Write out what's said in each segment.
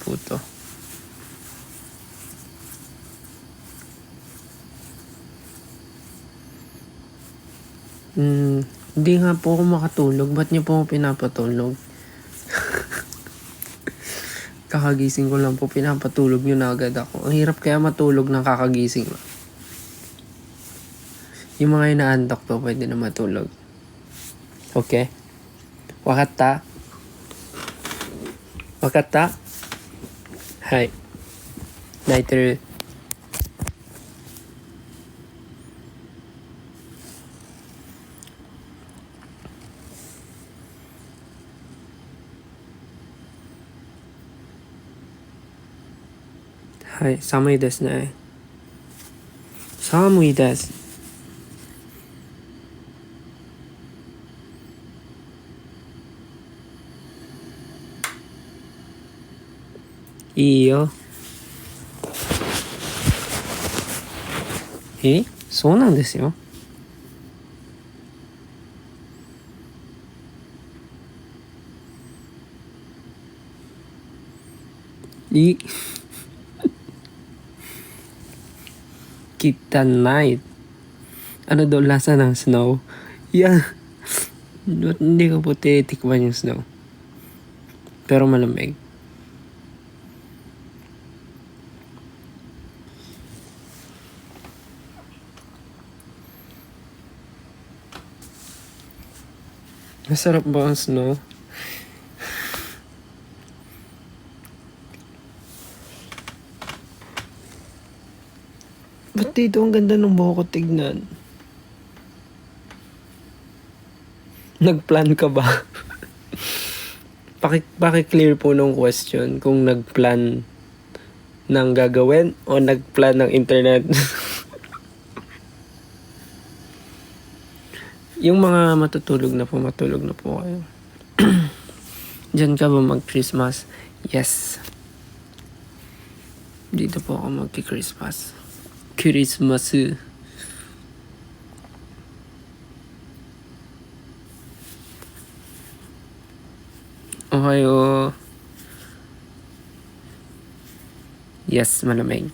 po to. Hindi nga po ako makatulog. Ba't niyo po ako pinapatulog? Kakagising ko lang po, pinapatulog niyo na agad ako. Ang hirap kaya matulog ng kakagising lang. Yung mga inaantok to, pwede na matulog. Okay? Wakatta? Wakatta? Hai. Naiteru. Hai, 寒いですね。寒いです。いいよ。そうなんですよ。Kittanay. Ano daw lasa ng snow? Yeah. Hindi ko po titikman yung snow. Pero malamig. Masarap ba ang snow? Ba't dito ang ganda ng buhok ko tignan? Nagplan ka ba? Paki-clear po nung question kung nagplan ng gagawin o nagplan ng internet. Yung mga matutulog na po kayo. Diyan ka ba mag-Christmas? Yes. Dito po ako mag-Christmas. Christmas. Ohayo. Yes, malamig.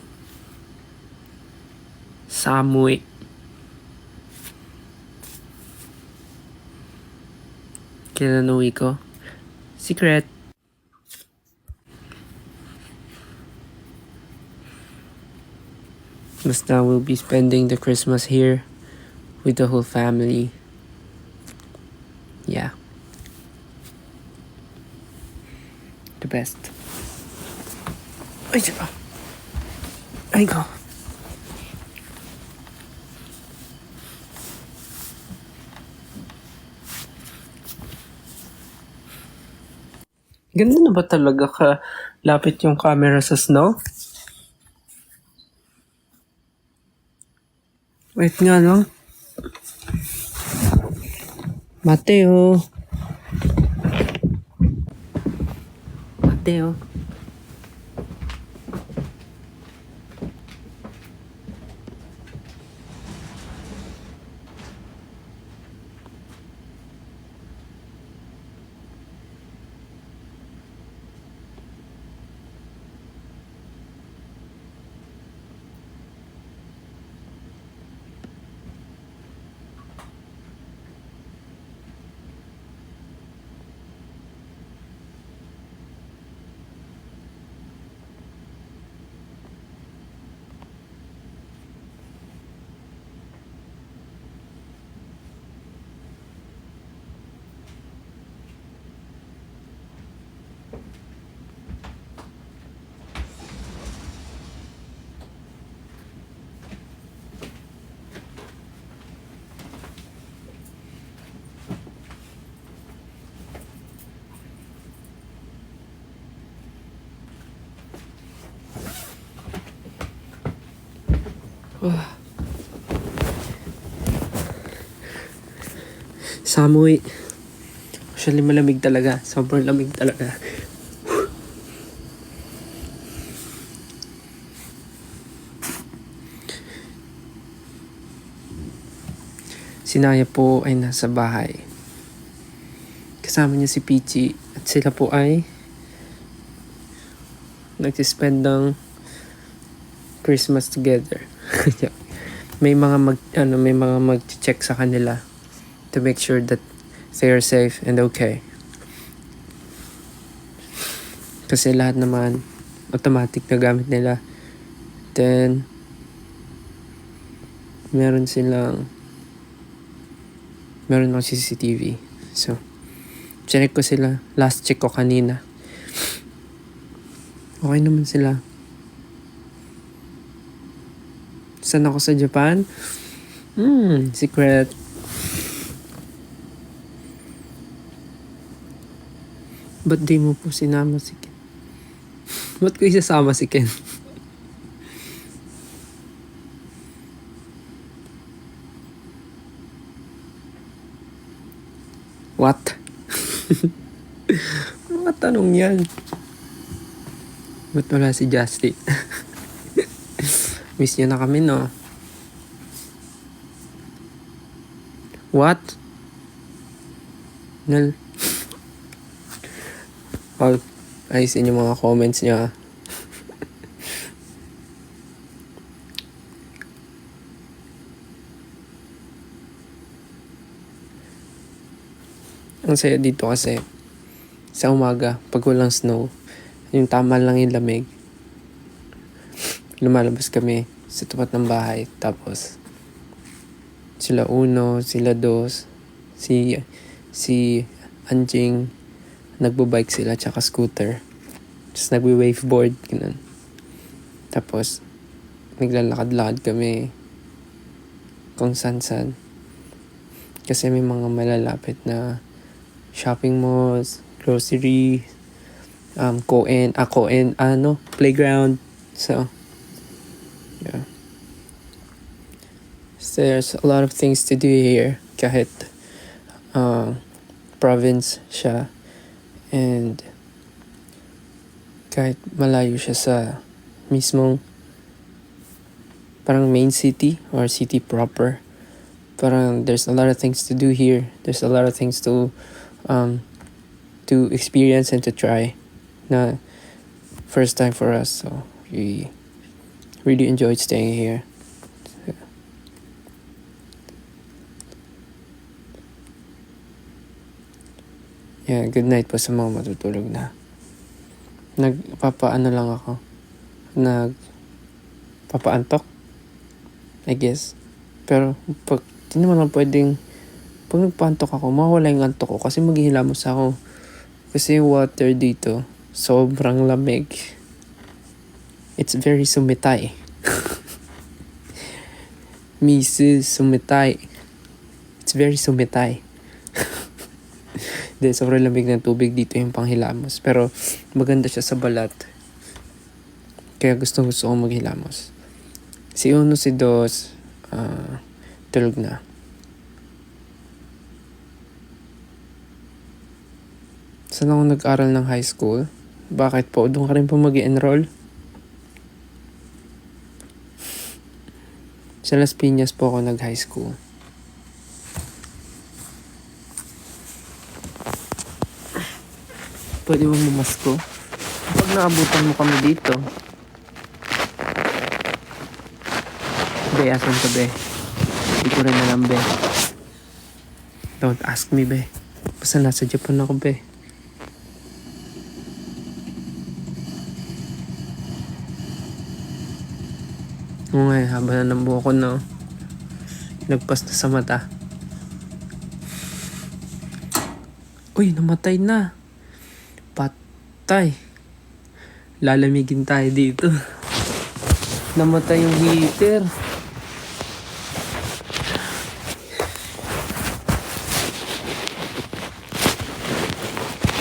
Samuy. Kailan uwi ko? Secret. Basta we'll be spending the Christmas here with the whole family. Yeah. The best. Ay, diba? Ay, go. Ganda na ba talaga kalapit yung camera sa snow? Wait nga lang. Mateo. Samuy. Actually, malamig talaga. Sobrang lamig talaga. Si Naya po ay nasa bahay. Kasama niya si Peachy at sila po ay nagsispend ng Christmas together. May mga mag-check sa kanila to make sure that they are safe and okay. Kasi lahat naman automatic na gamit nila. Then meron ng CCTV. So check ko sila. Last check ko kanina. Okay naman sila. Saan ako sa Japan? Secret. Ba't di mo po sinama si Ken? Ba't ko isasama si Ken? What? Mga tanong yan. Ba't wala si Justin? Miss niya na kami, no? What? Nal? Ayusin yung mga comments niya. Ang saya dito kasi sa umaga, pag walang snow, yung tama lang yung lamig. Lumalabas kami sa tapat ng bahay. Tapos sila Uno, sila Dos, si Anjing, nagbobike sila tsaka scooter. Tapos nagwe-waveboard, ganun. Tapos naglalakad-lakad kami kung san-san. Kasi may mga malalapit na shopping malls, grocery, playground. So, yeah. So, there's a lot of things to do here. Kahit province siya. And kahit malayo siya sa mismong parang main city or city proper. Parang there's a lot of things to do here. There's a lot of things to experience and to try. Na first time for us, so we really enjoyed staying here. Yeah, good night po sa mga matutulog na. Nagpapaano lang ako. Nagpapaantok, I guess. Pero pag di naman lang pwedeng pag nagpaantok ako, mawawala yung antok ko kasi maghihilamos ako. Kasi yung water dito, sobrang lamig. It's very sumitay. Mrs. Sumitay. It's very sumitay. Dahil sobrang lamig ng tubig dito yung panghilamos. Pero maganda siya sa balat. Kaya gusto ko maghilamos. Si Uno, si Dos, tulog na. Saan ako nag-aral ng high school? Bakit po? Doon ka rin po mag-enroll? Sa Las Piñas po ako nag-high school. Pwede mo mamasko? Pag naabutan mo kami dito. Be, asan ka, be? Hindi ko rin alam, be. Don't ask me, be. Basta nasa Japan ako, be. Oo nga, haba na ng buhok ko, no? Nagpas na sa mata. Uy, namatay na. Patay. Lalamigin tayo dito. Namatay yung heater.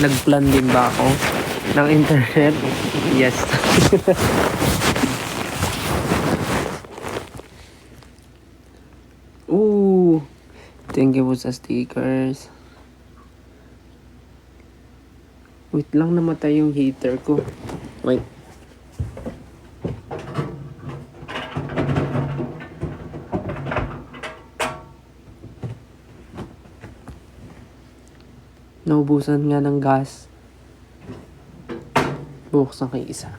Nagplan din ba ako ng internet? Yes. Ooh, thank you po sa stickers. Wait lang, namatay yung heater ko. Wait. Naubusan nga ng gas. Buksan kay isa.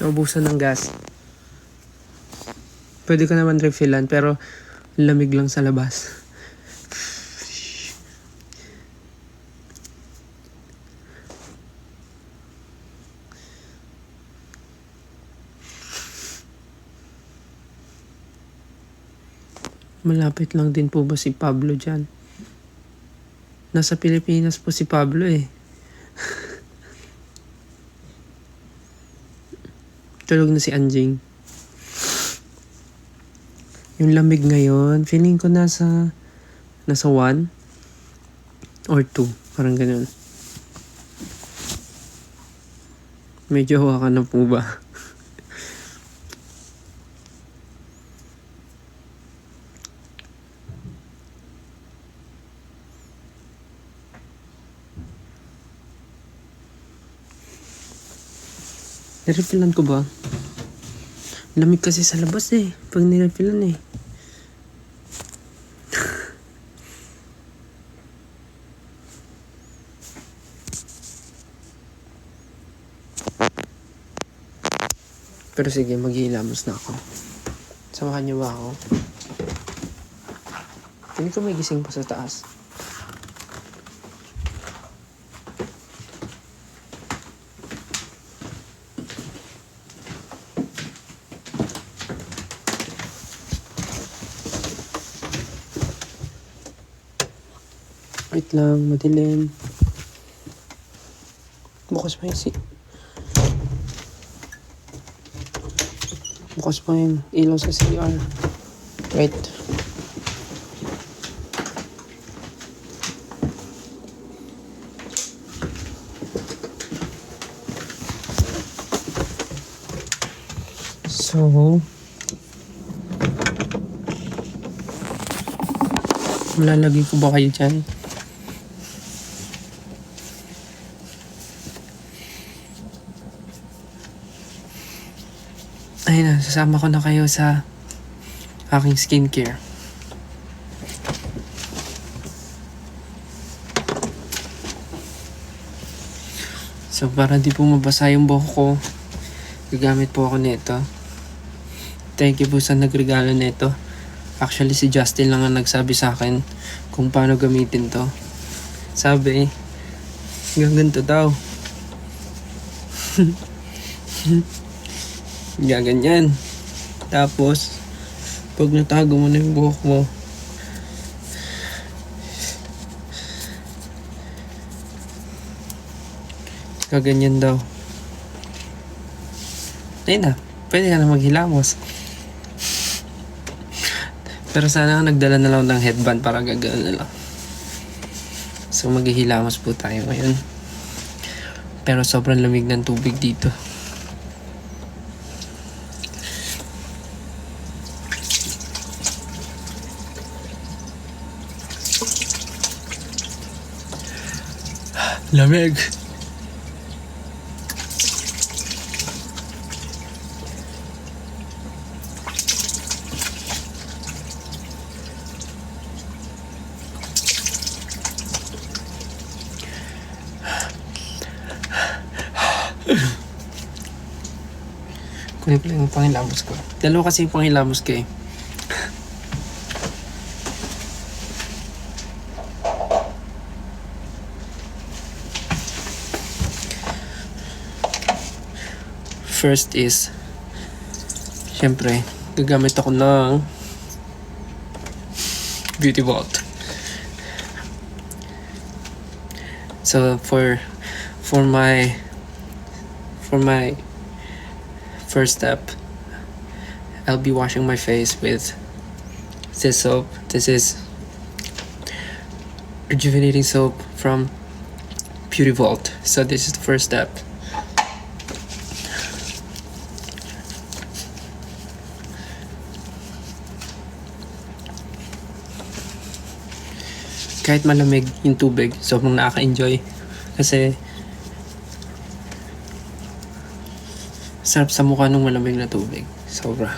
Naubusan ng gas. Pwede ko naman refillan pero lamig lang sa labas. Malapit lang din po ba si Pablo dyan? Nasa Pilipinas po si Pablo eh. Tulog na si Anjing. Yung lamig ngayon, feeling ko nasa 1 or 2. Parang ganun. Medyo hawa ka na po ba? Nirefillan ko ba? Lamig kasi sa labas eh. Pag nirefillan eh. Pero sige, maghihilamos na ako. Samahan niyo ba ako? Hindi ko may gising pa sa taas. Wait lang, madilim. Bukas pa yung ilaw sa CR. Wait. So, malalagay ko ba kayo dyan? Ayun na, sasama ko na kayo sa aking skincare. So, para di po mabasa yung buhok ko, gagamit po ako nito. Thank you po sa nagregalo nito. Actually, si Justin lang ang nagsabi sa akin kung paano gamitin to. Sabi, ganito daw. Gaganyan. Tapos, pag natago mo na yung buhok mo, gaganyan daw. Ayun na, pwede ka na maghilamos. Pero sana nagdala na lang ng headband para gagawin na lang. So maghihilamos po tayo ngayon. Pero sobrang lamig ng tubig dito. Lamig. Kunin ko lang yung pangilamos ko. Dalawa kasi yung pangilamos ko eh. First is, syempre, gagamit ako ng Beauty Vault. So for my first step, I'll be washing my face with this soap. This is rejuvenating soap from Beauty Vault. So this is the first step. Kahit malamig yung tubig, sobrang nakaka-enjoy. Kasi sarap sa mukha ng malamig na tubig. Sobra.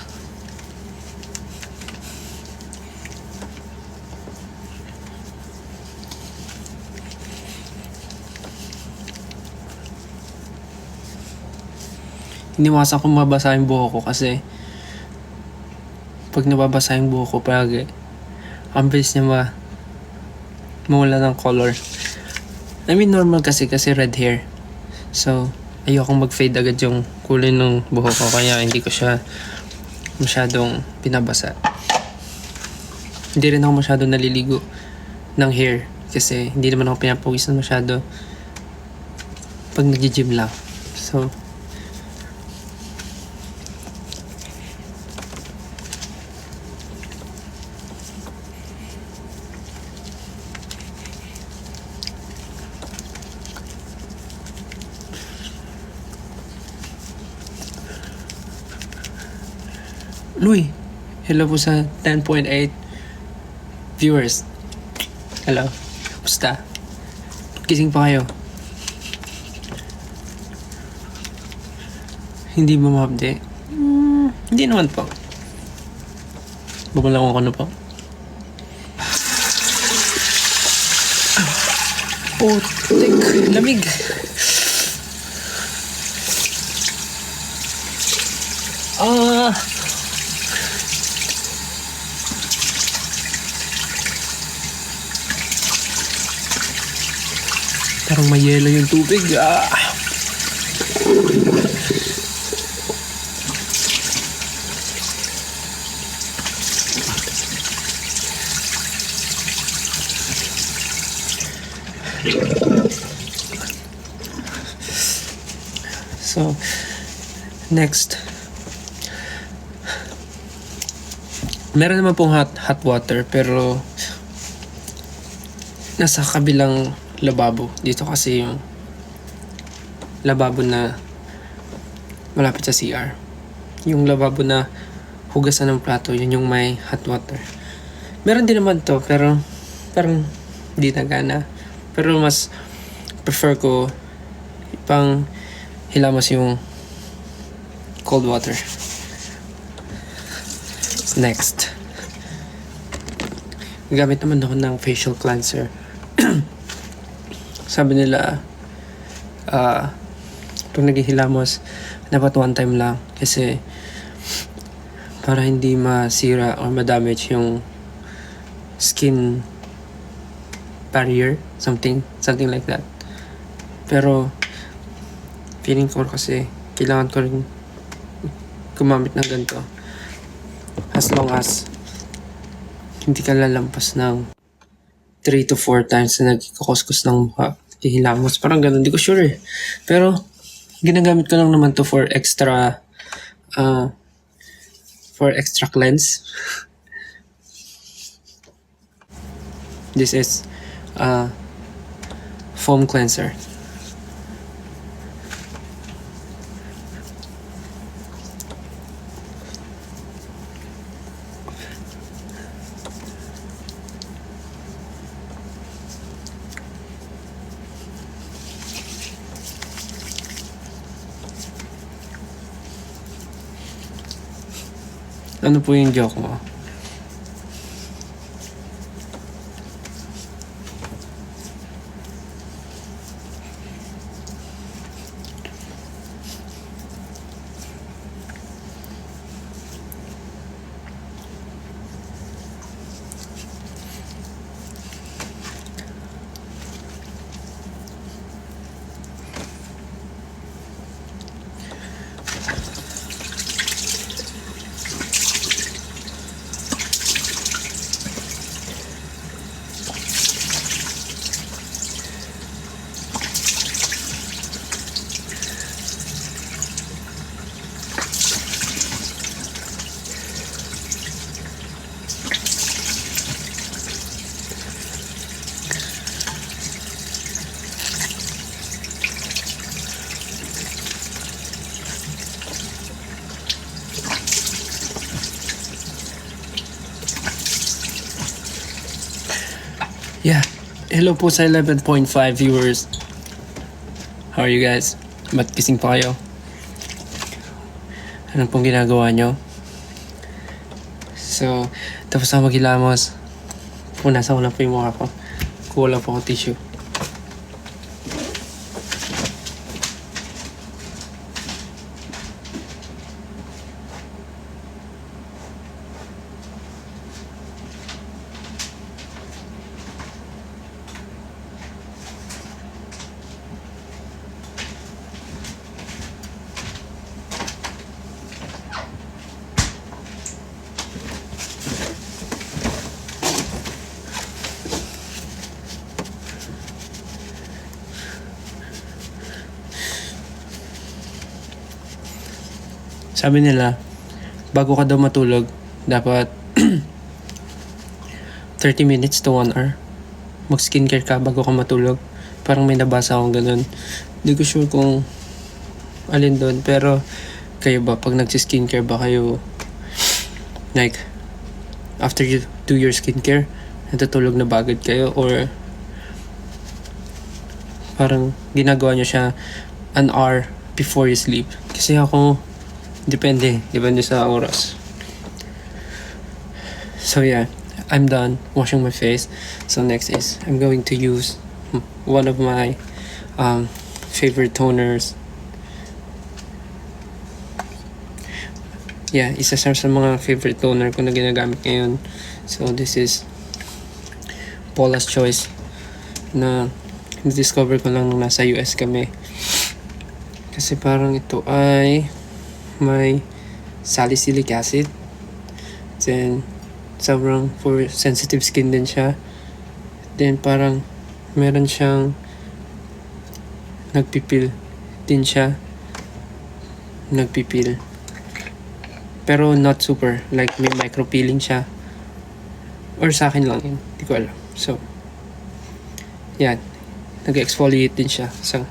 Iniwasan ko mabasa yung buhok ko kasi pag nababasa yung buhok ko palagi, ang bilis niya mawala ng color. I mean, normal kasi red hair. So, ayokong mag-fade agad yung kulay ng buhok ko kaya hindi ko siya masyadong pinabasa. Hindi rin ako masyadong naliligo ng hair kasi hindi naman ako pinapawisan masyado pag nag-gym lang. So, Louie, hello po sa 10.8 viewers. Hello, basta? Gising pa kayo? Hindi ba ma-update? Hindi naman po. Babala ko ano po. Oh, lamig. Parang may yelo yung tubig. So, next. Meron naman pong hot water pero nasa kabilang lababo. Dito kasi yung lababo na malapit sa CR. Yung lababo na hugasan ng plato, yun yung may hot water. Meron din naman to pero parang di nagana. Pero mas prefer ko pang hilamos yung cold water. Next. Gamit naman ako ng facial cleanser. Sabi nila, pag naghihilamos, dapat one time lang. Kasi, para hindi masira or madamage yung skin barrier. Something like that. Pero, feeling ko kasi, kailangan ko rin gumamit ng ganito. As long as, hindi ka lalampas ng 3 to 4 times na nagkakuskus ng mukha. Hilamos. Parang ganun. Hindi ko sure eh. Pero, ginagamit ko lang naman to for extra cleanse. This is foam cleanser. Ano po yung joke mo? Yeah. Hello po sa 11.5 viewers. How are you guys? Ba't gising pa kayo? Anong pong ginagawa nyo? So, tapos ako maghilamos. Punasan ko lang po yung mukha ko. Kuha lang po ako tissue. Sabi nila, bago ka daw matulog, dapat 30 minutes to 1 hour. Mag-skincare ka bago ka matulog. Parang may nabasa akong ganun. Hindi ko sure kung alin doon. Pero, kayo ba, pag nag-skincare ba kayo, like, after you do your skincare, natutulog na ba agad kayo? Or, parang ginagawa nyo siya an hour before you sleep? Kasi ako, Depende sa oras. So yeah, I'm done washing my face. So next is I'm going to use one of my favorite toners. Yeah, isa sa mga favorite toner ko na ginagamit ngayon. So this is Paula's Choice na discover ko lang nung nasa US kami. Kasi parang ito ay may salicylic acid. Then, sobrang for sensitive skin din siya. Then, parang meron siyang nagpipil din siya. Nagpipil. Pero not super. Like, may micro-peeling siya. Or sa akin lang yun. Hindi ko alam. So, yan. Nag-exfoliate din siya. So,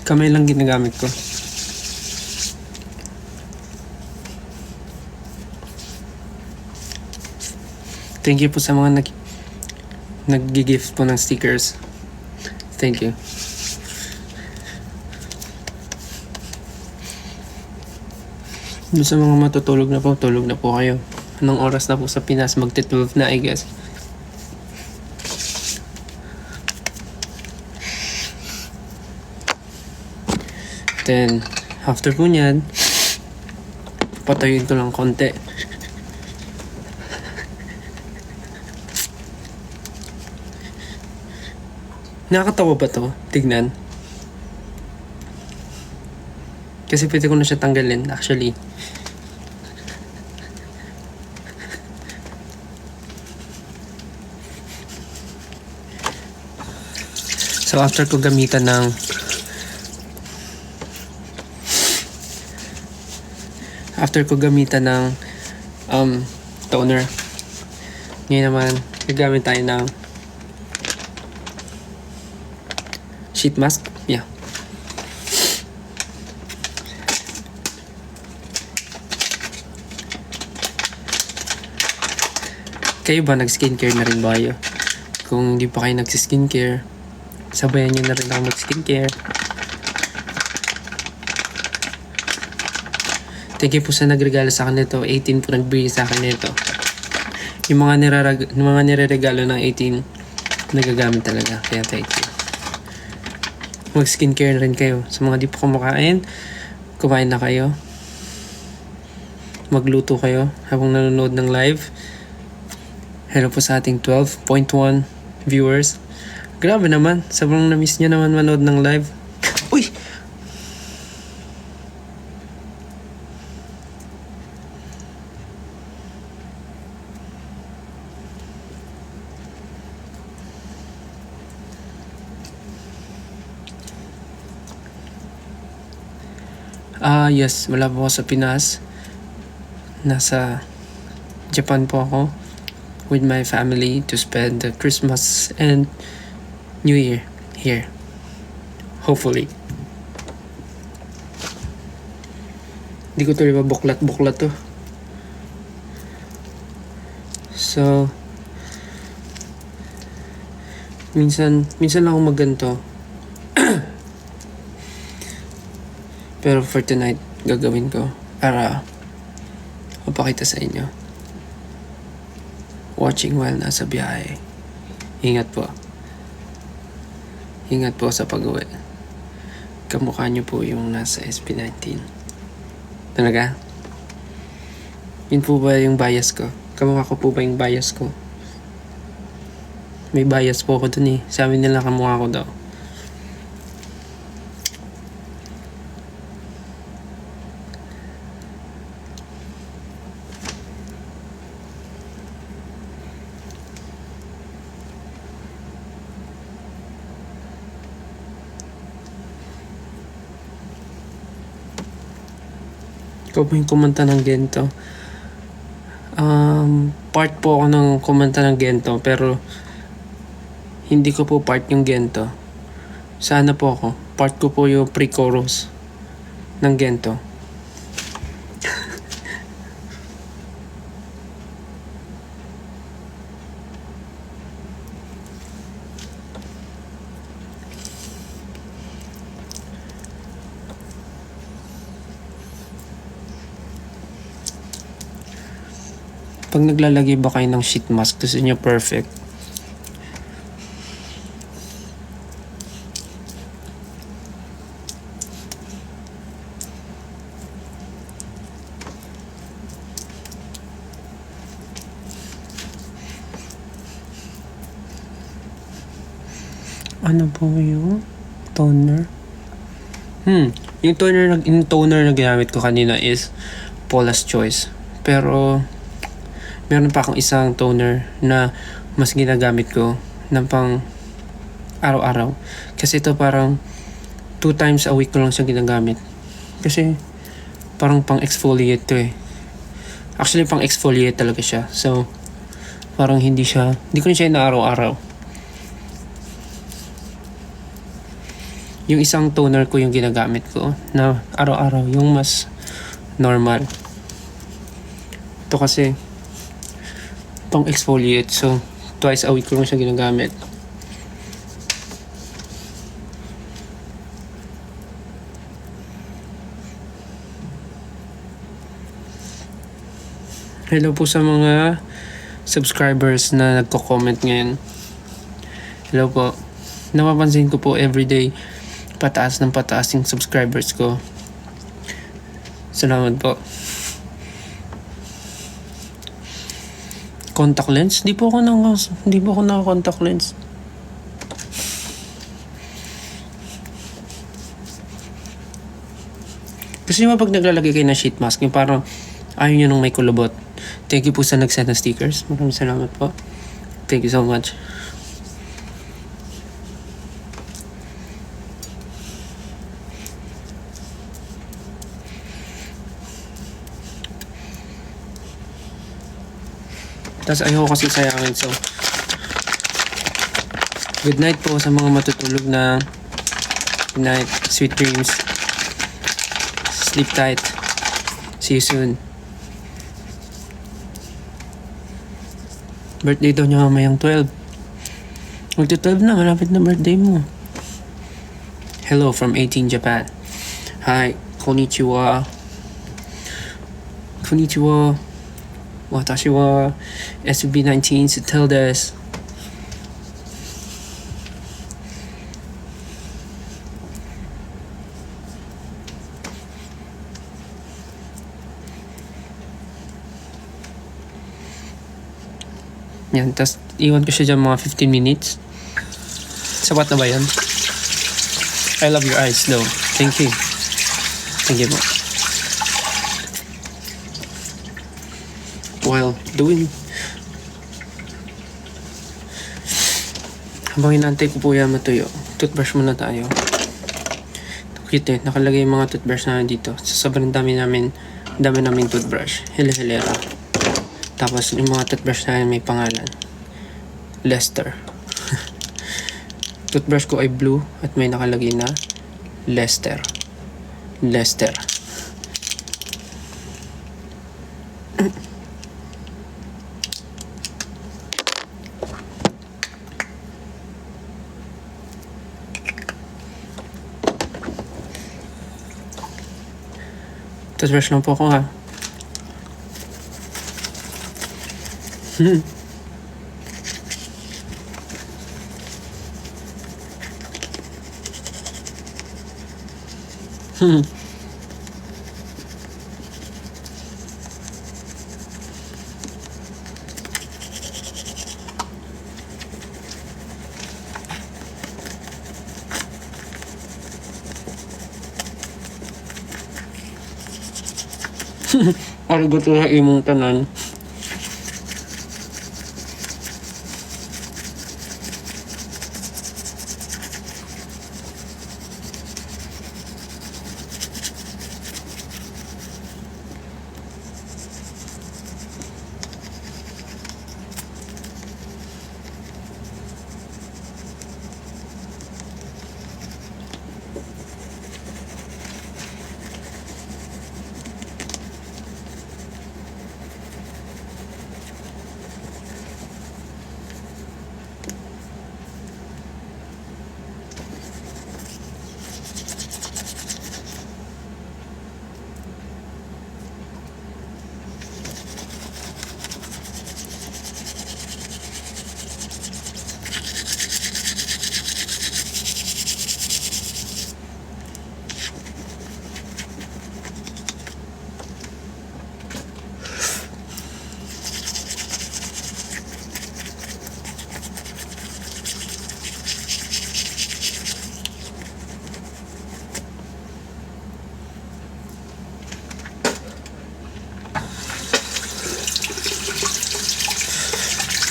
kamay lang ginagamit ko. Thank you po sa mga nag-gift po ng stickers. Thank you. Doon sa mga matutulog na po, tulog na po kayo. Anong oras na po sa Pinas? Magti-12 na, I guess. Then, after po nyan, patayin ko lang konti. Nakakatawa ba to? Tignan. Kasi pwede ko na siya tanggalin, actually. So, after ko gamitan ng toner, ngayon naman gagamit tayo ng sheet mask. Yeah. Kayo ba nag-skincare na rin ba kayo? Kung hindi pa kayo nag-skincare, sabayan nyo na rin ako mag-skincare. Thank you po sa nagregalo sa akin nito. 18 po nagbigay sa akin nito. Yung mga nireregalo ng 18, nagagamit talaga. Kaya thank you. Mag-skincare rin kayo. Sa mga di pa kumakain, kumain na kayo. Magluto kayo habang nanonood ng live. Hello po sa ating 12.1 viewers. Grabe naman. Sobrang na-miss nyo naman manood ng live. Uy! Yes. Wala po ako sa Pinas. Nasa Japan po ako. with my family to spend the Christmas and New Year here. Hopefully. Hindi ko tuloy mabuklat-buklat to. So, minsan lang ako magganto. Pero for tonight, gagawin ko para mapakita sa inyo. Watching while nasa biyahe. Ingat po. Ingat po sa pag-uwi. Kamukha nyo po yung nasa SB19. Talaga? Yun po ba yung bias ko? Kamukha ko po ba yung bias ko? May bias po ako dun eh. Sabi nila kamukha ko daw. Ikaw po yung kumanta ng Gento. Part po ako ng kumanta ng Gento, pero hindi ko po part yung Gento. Sana po ako. Part ko po yung pre-chorus ng Gento. Pag naglalagay ba kayo ng sheet mask, gusto nyo perfect. Ano po yung toner? Yung toner na ginamit ko kanina is Paula's Choice. Pero meron pa akong isang toner na mas ginagamit ko ng pang araw-araw. Kasi ito parang 2 times a week ko lang siya ginagamit. Kasi parang pang exfoliate to eh. Actually pang exfoliate talaga siya. So parang hindi ko na siya na araw-araw. Yung isang toner ko yung ginagamit ko na araw-araw. Yung mas normal. Ito kasi pang exfoliate, so twice a week ko lang siya ginagamit. Hello po sa mga subscribers na nagko-comment ngayon. Hello po. Napapansin ko po everyday pataas ng pataas yung subscribers ko. Salamat po. Contact lens? Hindi po ako naka-contact lens. Kasi naman pag naglalagay kayo ng sheet mask, yung parang ayaw nyo nung may kulubot. Thank you po sa nag-send ng stickers. Maraming salamat po. Thank you so much. Tapos ayoko kasi sayangin, so good night po sa mga matutulog na. Good night, sweet dreams, sleep tight, see you soon. Birthday daw niya mamayang 12. Magti-12 na, malapit na birthday mo. Hello from 18 Japan. Hi, konnichiwa. Watashi wa SB19 tell this. Yan, tas iwan ko siya dyan mga 15 minutes. Sapat na ba yan? I love your eyes though. Thank you. Thank you po. While doing, habang inaantay ko po yan matuyo, toothbrush muna tayo. Cute eh, nakalagay yung mga toothbrush na dito. Sobrang dami namin toothbrush. Hilera. Tapos yung mga toothbrush na may pangalan. Lester. Toothbrush ko ay blue at may nakalagay na Lester. Lester. Toothbrush lang po ako ha. Arigato sa imong tanan.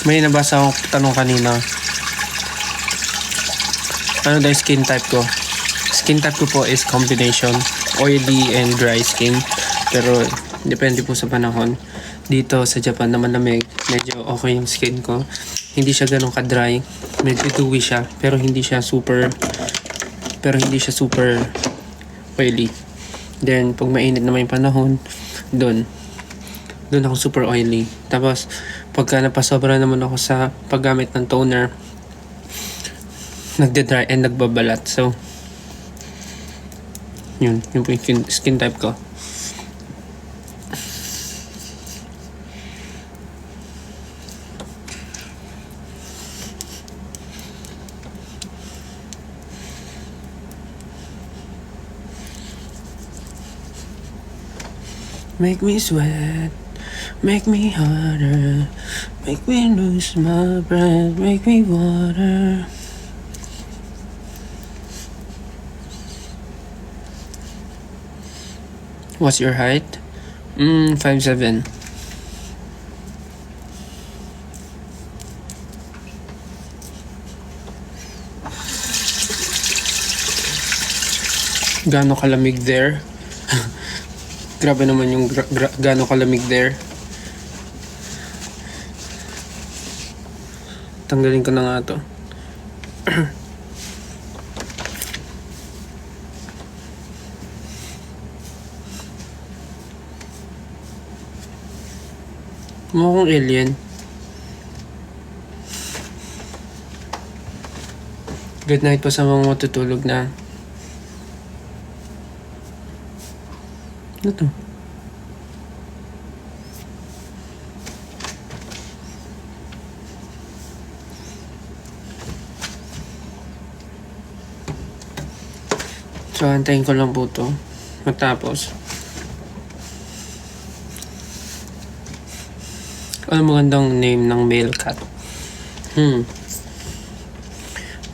May nabasa akong tanong kanina. Ano daw yung skin type ko? Skin type ko po is combination oily and dry skin. Pero depende po sa panahon. Dito sa Japan na malamig, medyo okay yung skin ko. Hindi siya ganun ka-dry. Medyo dewy siya, pero hindi siya super oily. Then pag mainit naman yung panahon, doon ako super oily. Tapos pagka napasobra naman ako sa paggamit ng toner, nagde-dry and nagbabalat. So yun po yung skin type ko. Make me sweat, make me harder, make me lose my breath, make me water. What's your height? 5'7". Gaano kalamig there? Grabe naman yung gaano kalamig there. Tanggalin ko na nga to. Mukhang alien. Good night po sa mga matutulog na. Ano to? So, antayin ko lang po to matapos. Ano magandang name ng male cat?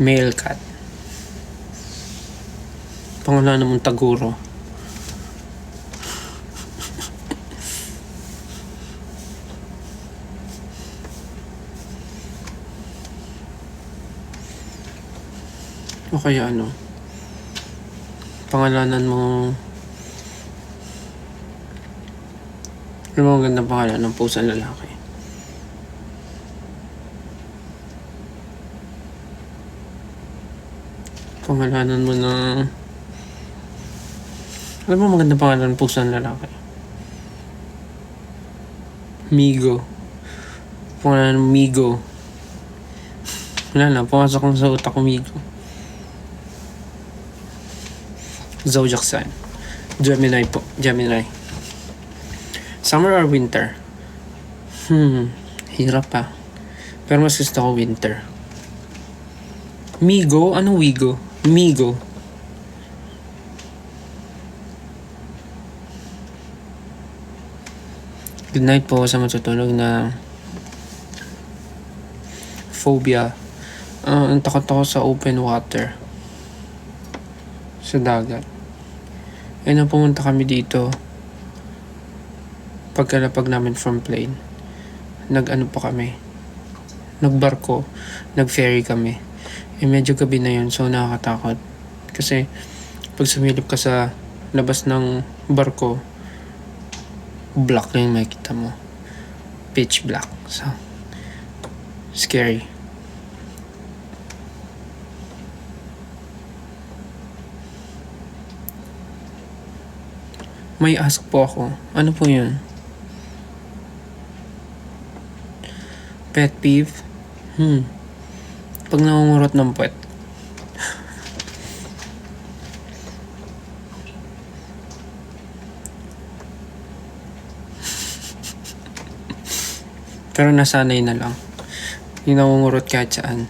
Male cat. Pangalan namang Taguro. O kaya ano? Pangalanan mo... Ano mga gandang pangalan ng pusang lalaki? Pangalanan mo na... Alam mo maganda pangalan ng pusa ng lalaki? Migo. Pangalan ng Migo. Wala na, pumasok lang sa utak ko Migo. Zodiac sign. Gemini po. Gemini. Summer or winter? Hirap pa. Pero mas gusto ko winter. Migo? Anong Wigo? Migo. Good night po sa matutulog na phobia. Ang takot ako sa open water. Sa dagat. Nang pumunta kami dito, pagkalapag namin from plane, nag-ano pa kami, nagbarko, nag-ferry kami. Medyo gabi na yun, so nakakatakot. Kasi, pag sumilip ka sa labas ng barko, black na yung makikita mo. Pitch black. So, scary. May ask po ako. Ano po yun? Pet peeve? Pag nangungurot ng puwet. Pero nasanay na lang. Yung nangungurot kahit saan.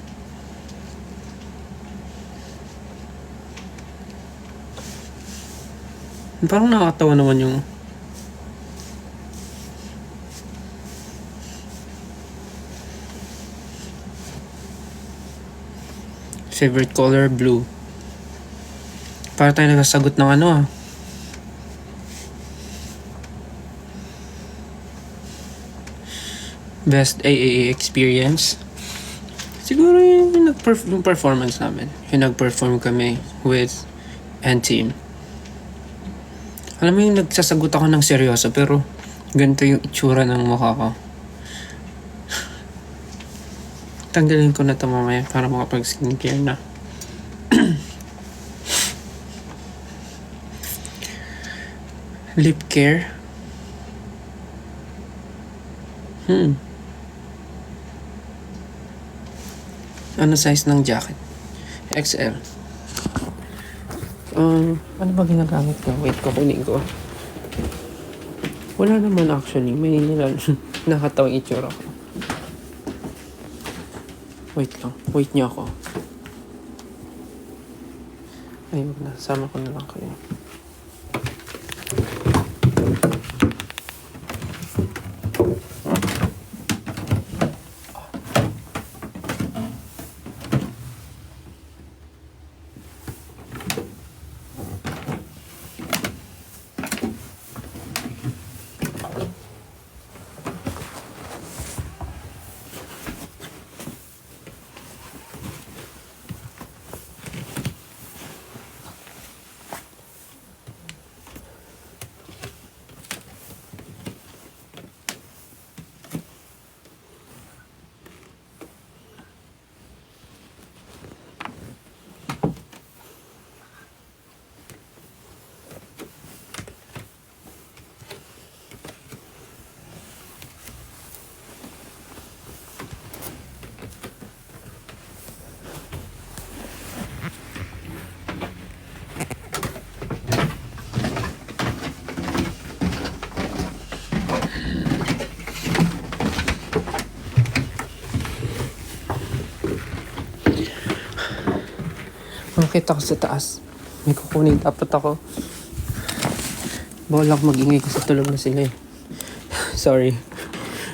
Parang nakakatawa naman yung favorite color, blue. Para tayo nagsasagot ng ano Best AAA experience? Siguro yung performance namin. Yung nag-perform kami with N-Team. Alam mo yung nagsasagot ako ng seryoso pero ganito yung itsura ng mukha ko. Tanggalin ko na ito mamaya para makapag-skincare na. Lip care? Ano size ng jacket? XL. Ano ba ginagamit ko? Wait, kukunin ko. Wala naman actually. May nakatawang itsura ko. Wait lang. Wait niyo ako. Ay, wag na. Sama ko na lang kayo. Makita ko sa taas. May kukunin dapat ako. Bawal ako mag-ingay kasi tulog na sila eh. Sorry.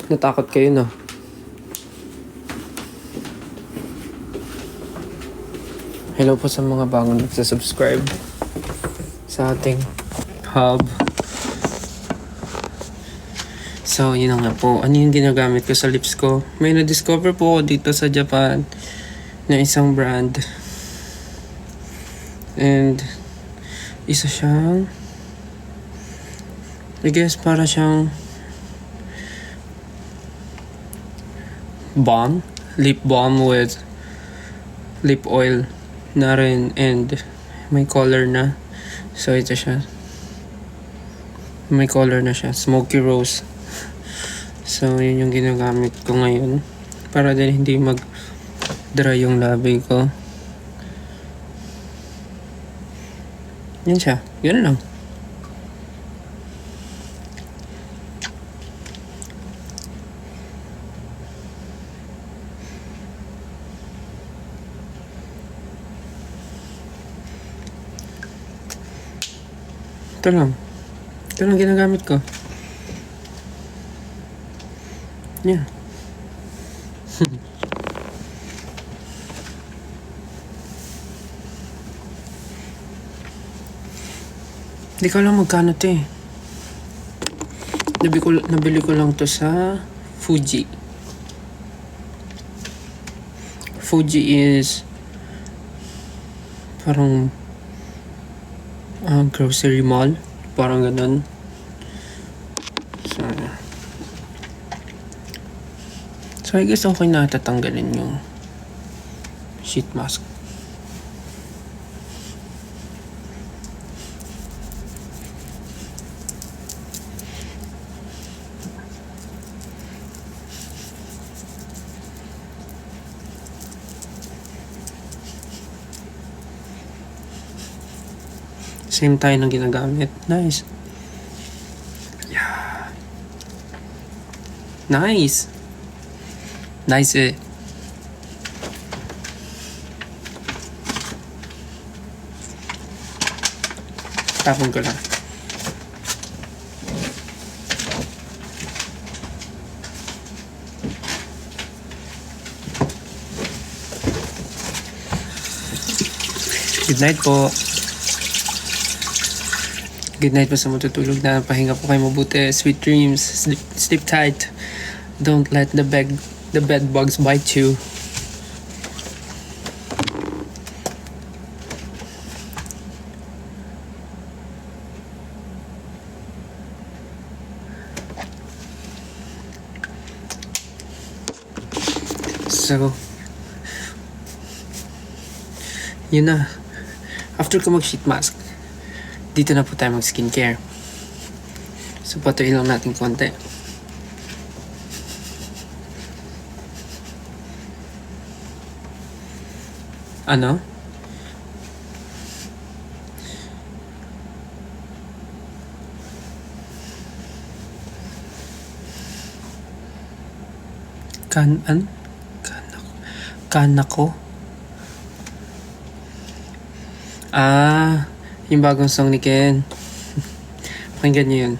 Natakot kayo na. Hello po sa mga bagong nagsasubscribe sa ating hub. So, yun na nga po. Ano yung ginagamit ko sa lips ko? May na-discover po ako dito sa Japan na isang brand. And, isa siyang, I guess para siyang balm, lip balm with lip oil. na rin and may color na. So ito siya. May color na siya. Smoky rose. So yun yung ginagamit ko ngayon. Para din hindi mag-dry yung labi ko. Yan siya. Yun lang. Ito lang. Ito lang ginagamit ko. Yeah. Hindi ko alam magkano to eh. Nabili ko lang to sa Fuji. Fuji is parang grocery mall. Parang ganun. So I guess okay na tatanggalin yung sheet mask. Same tayo ng ginagamit. Nice. Yeah. Nice. Nice eh. Tapon ko lang. Good night po. Good night po sa matutulog na. Pahinga po kayo mabuti. Sweet dreams. Sleep tight. Don't let the bed bugs bite you. So, yun na. After ko mag-sheet mask, dito na po tayo mag-skincare. So, patuloy lang natin konti. Ano? Kanako? Yung bagong song ni Ken. Pakinggan niyo yun.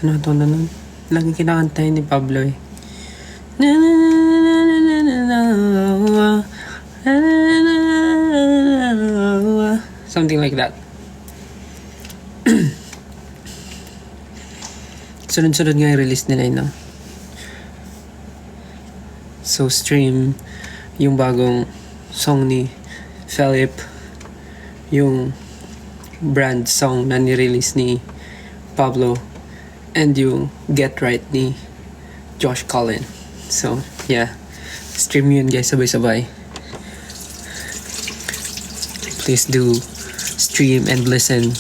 Ano ito na nun? Laging kinakanta yun ni Pablo eh. Something like that. Sunod-sunod nga i-release nila yun, no? So, stream yung bagong song ni Philip, yung brand song na ni-release ni Pablo, and yung Get Right ni Josh Cullen. So, yeah. Stream yun guys, sabay-sabay. Please do stream and listen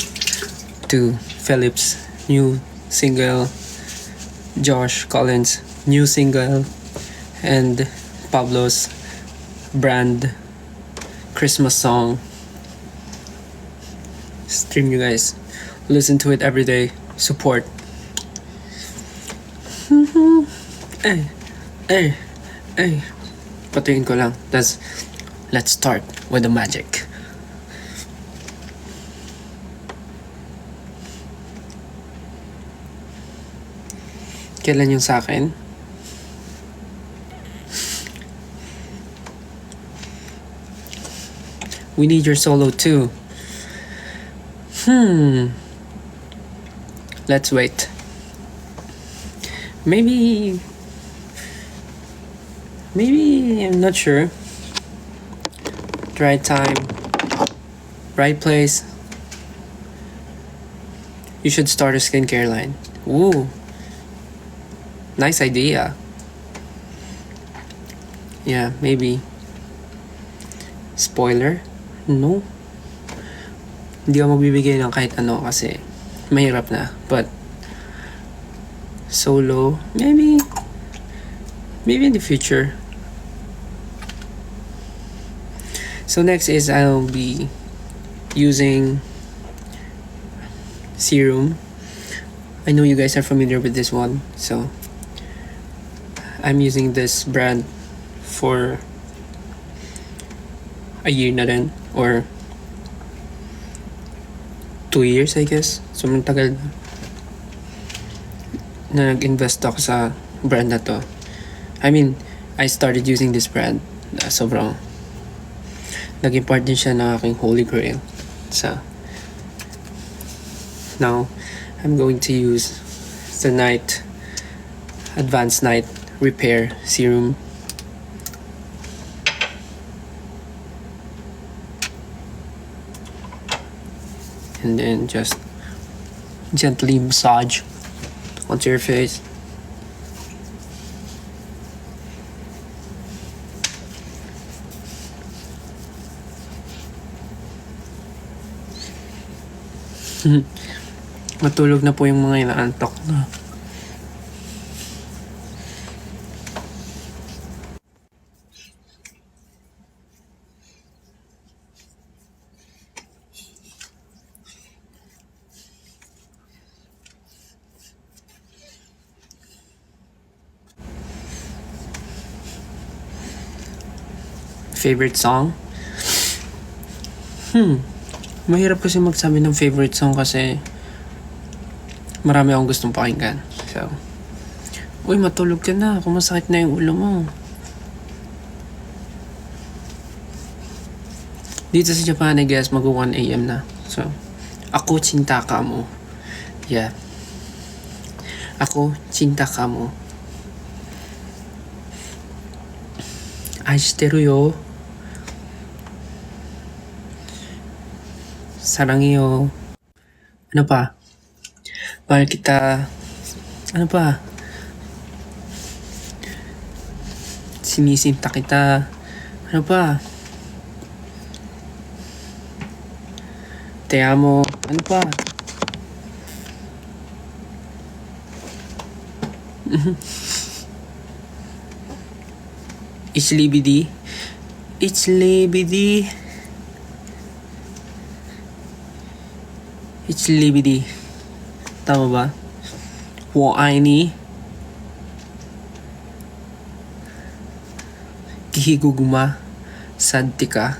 to Philip's new single, Josh Cullen's new single, and Pablo's brand Christmas song. Stream you guys. Listen to it every day. Support. Hey. Patayin ko lang. Let's start with the magic. Kailan yung sa akin? We need your solo too. Let's wait. Maybe I'm not sure. Right time, right place. You should start a skincare line. Ooh. Nice idea. Yeah, maybe. Spoiler, No. Hindi ako magbibigay ng kahit ano kasi mahirap na. But solo, maybe in the future. So next is I'll be using serum. I know you guys are familiar with this one, so I'm using this brand for a year na rin, or 2 years I guess. So matagal na nag-invest ako sa brand na to. I mean, I started using this brand. Sobrang naging part din siya ng aking holy grail. So now I'm going to use the Advanced Night Repair Serum. And then just gently massage onto your face. Matulog na po yung mga inaantok na. Favorite song? Mahirap kasi magsabi ng favorite song kasi marami akong gustong pakinggan. So, uy, matulog ka na. Kung masakit na yung ulo mo. Dito sa Japan, I guess, mag 1 a.m. na. So, ako cinta ka mo. Yeah. Ako cinta ka mo. Aishiteru yo. Sarangyo. Ano pa? Mahal kita. Ano pa? Sinisinta kita. Ano pa? Te amo. Ano pa? Ichlibidi. Ichlibidi. Ichlibidi. Tama ba? Wo ai ni kihiguguma sadtika.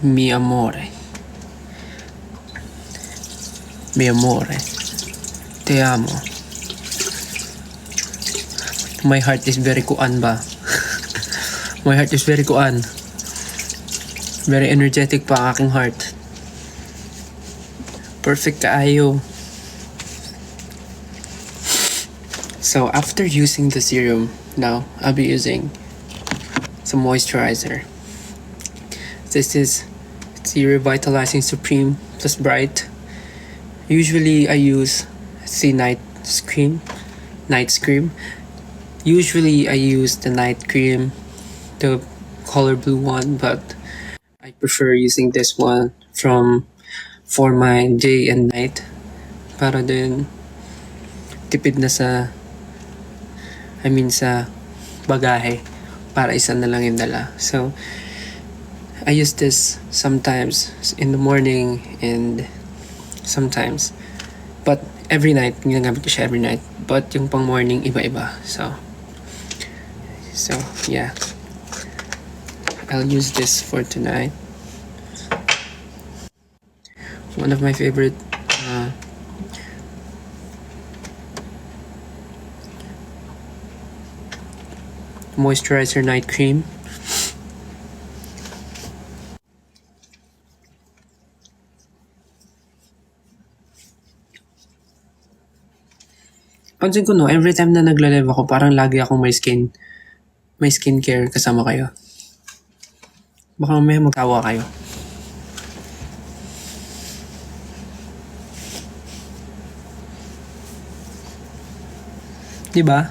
Mi amore. Mi amore. Te amo. My heart is very kuan ba? My heart is very kuan. Very energetic pa ang aking heart. Perfect kaayo. So after using the serum, now I'll be using some moisturizer. This is the Revitalizing Supreme Plus Bright. Usually I use the night cream. Usually I use the night cream, the color blue one, but I prefer using this one for my day and night para din tipid na sa bagahe para isa na lang yung dala. So I use this sometimes in the morning and sometimes, but every night, ginagamit ko siya every night, but yung pang morning iba-iba. So yeah, I'll use this for tonight. One of my favorite moisturizer night cream. Pansin ko no, every time na nagla-live ako, parang lagi akong may skincare kasama kayo. Baka mamaya magkawa kayo. Diba?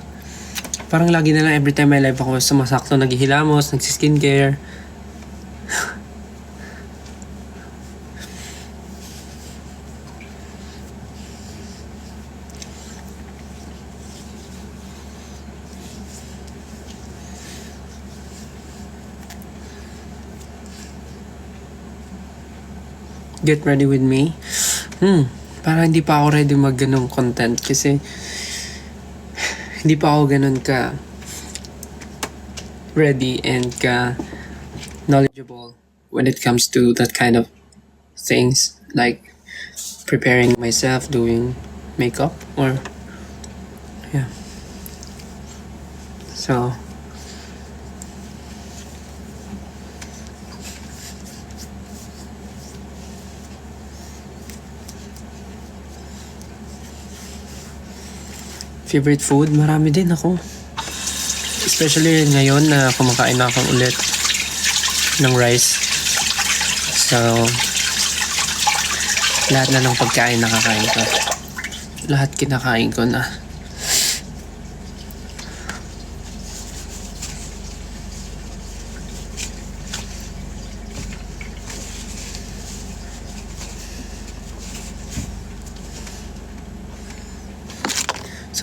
Parang lagi na lang every time my life ako sumasakto, naghihilamos, nagsiskincare. Get ready with me. Parang hindi pa ako ready mag ganong content kasi hindi pa ako ganun ka ready and ka knowledgeable when it comes to that kind of things, like preparing myself, doing makeup, or yeah. So favorite food, marami din ako. Especially ngayon na kumakain na ako ulit ng rice. So, lahat na ng pagkain nakakain ko. Lahat kinakain ko na.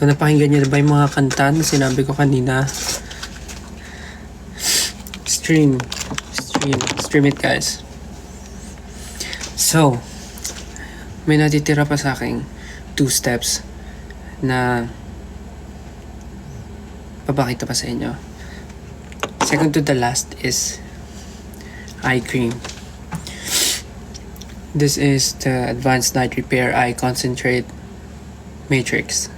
So, napakinggan niyo na ba yung mga kanta na sinabi ko kanina? Stream it, guys. So, may natitira pa sa akin 2 steps na papakita pa sa inyo. Second to the last is eye cream. This is the Advanced Night Repair Eye Concentrate Matrix.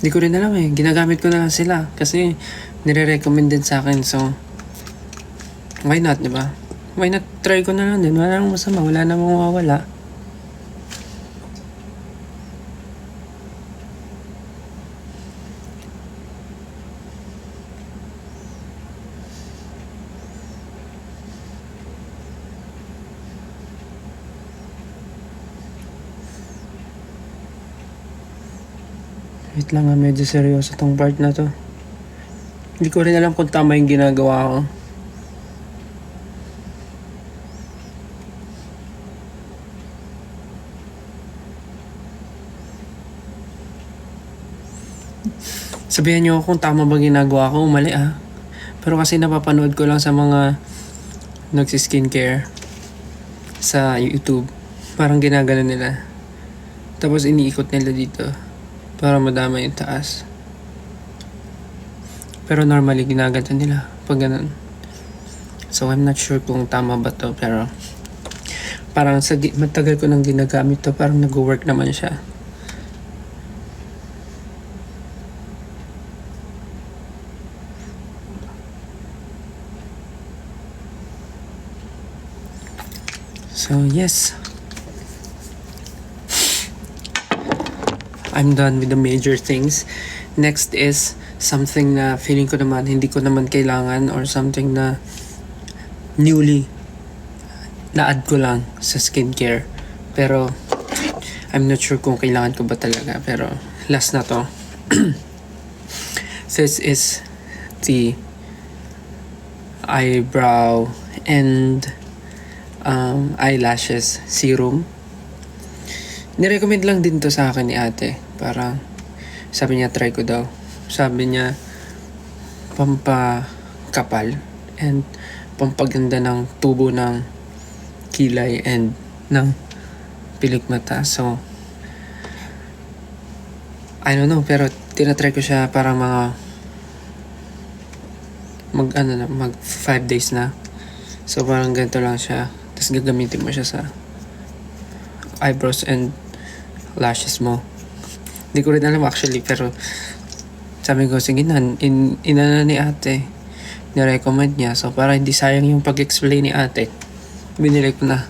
Hindi ko rin alam eh. Ginagamit ko na lang sila kasi nire-recommend din sa akin. So, why not, di ba? Why not try ko na lang din? Wala nang masama. Wala namang mawawala. Wait lang nga, medyo seryoso tong part na to. Hindi ko rin alam kung tama yung ginagawa ko. Sabihan niyo kung tama ba ginagawa ko o mali ah. Pero kasi napapanood ko lang sa mga nagsi-skincare sa YouTube. Parang ginagano nila. Tapos iniikot nila dito para madama yung taas. Pero normally ginagato nila pag ganun. So I'm not sure kung tama ba to, pero parang sa matagal ko nang ginagamit to, parang nag-work naman siya. So yes, I'm done with the major things. Next is something na feeling ko naman hindi ko naman kailangan, or something na newly na-add ko lang sa skincare. Pero I'm not sure kung kailangan ko ba talaga. Pero last na to. This is the eyebrow and eyelashes serum. Nirecommend lang din to sa akin ni ate. Parang sabi niya try ko daw. Sabi niya pampakapal and pampaganda ng tubo ng kilay and ng pilik mata. So I don't know, pero tinatry ko siya parang mag 5 days na. So parang ganito lang siya. Tapos gagamitin mo siya sa eyebrows and lashes mo. Hindi ko rin alam actually, pero sabi ko, sige na, inana ni ate, nirecommend niya. So para hindi sayang yung pag-explain ni ate, binili ko na.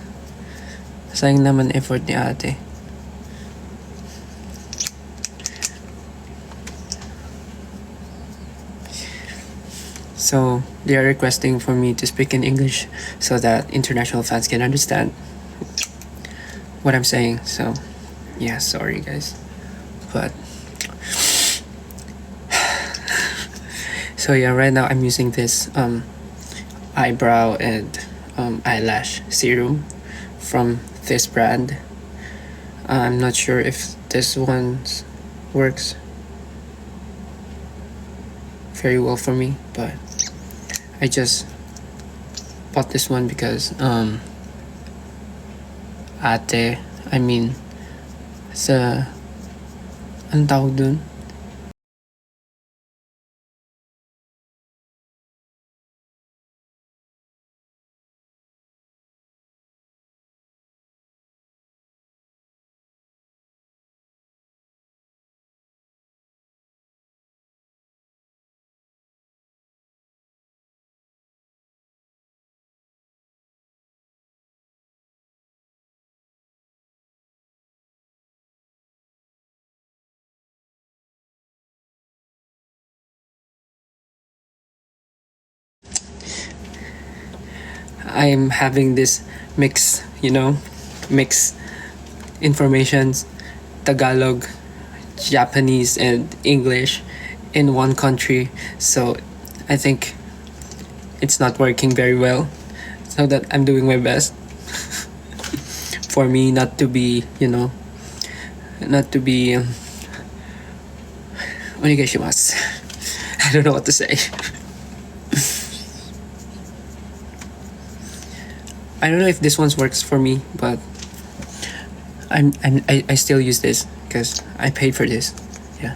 Sayang naman effort ni ate. So they are requesting for me to speak in English so that international fans can understand what I'm saying. So yeah, sorry guys, but So yeah, right now I'm using this eyebrow and eyelash serum from this brand. I'm not sure if this one works very well for me, but I just bought this one because ate, I mean, sa anong tawag dun? I'm having this mix, mix informations, Tagalog, Japanese, and English in one country. So I think it's not working very well. So that I'm doing my best for me not to be, not to be. Onegaishimasu. I don't know what to say. I don't know if this one works for me, but I still use this because I paid for this. Yeah.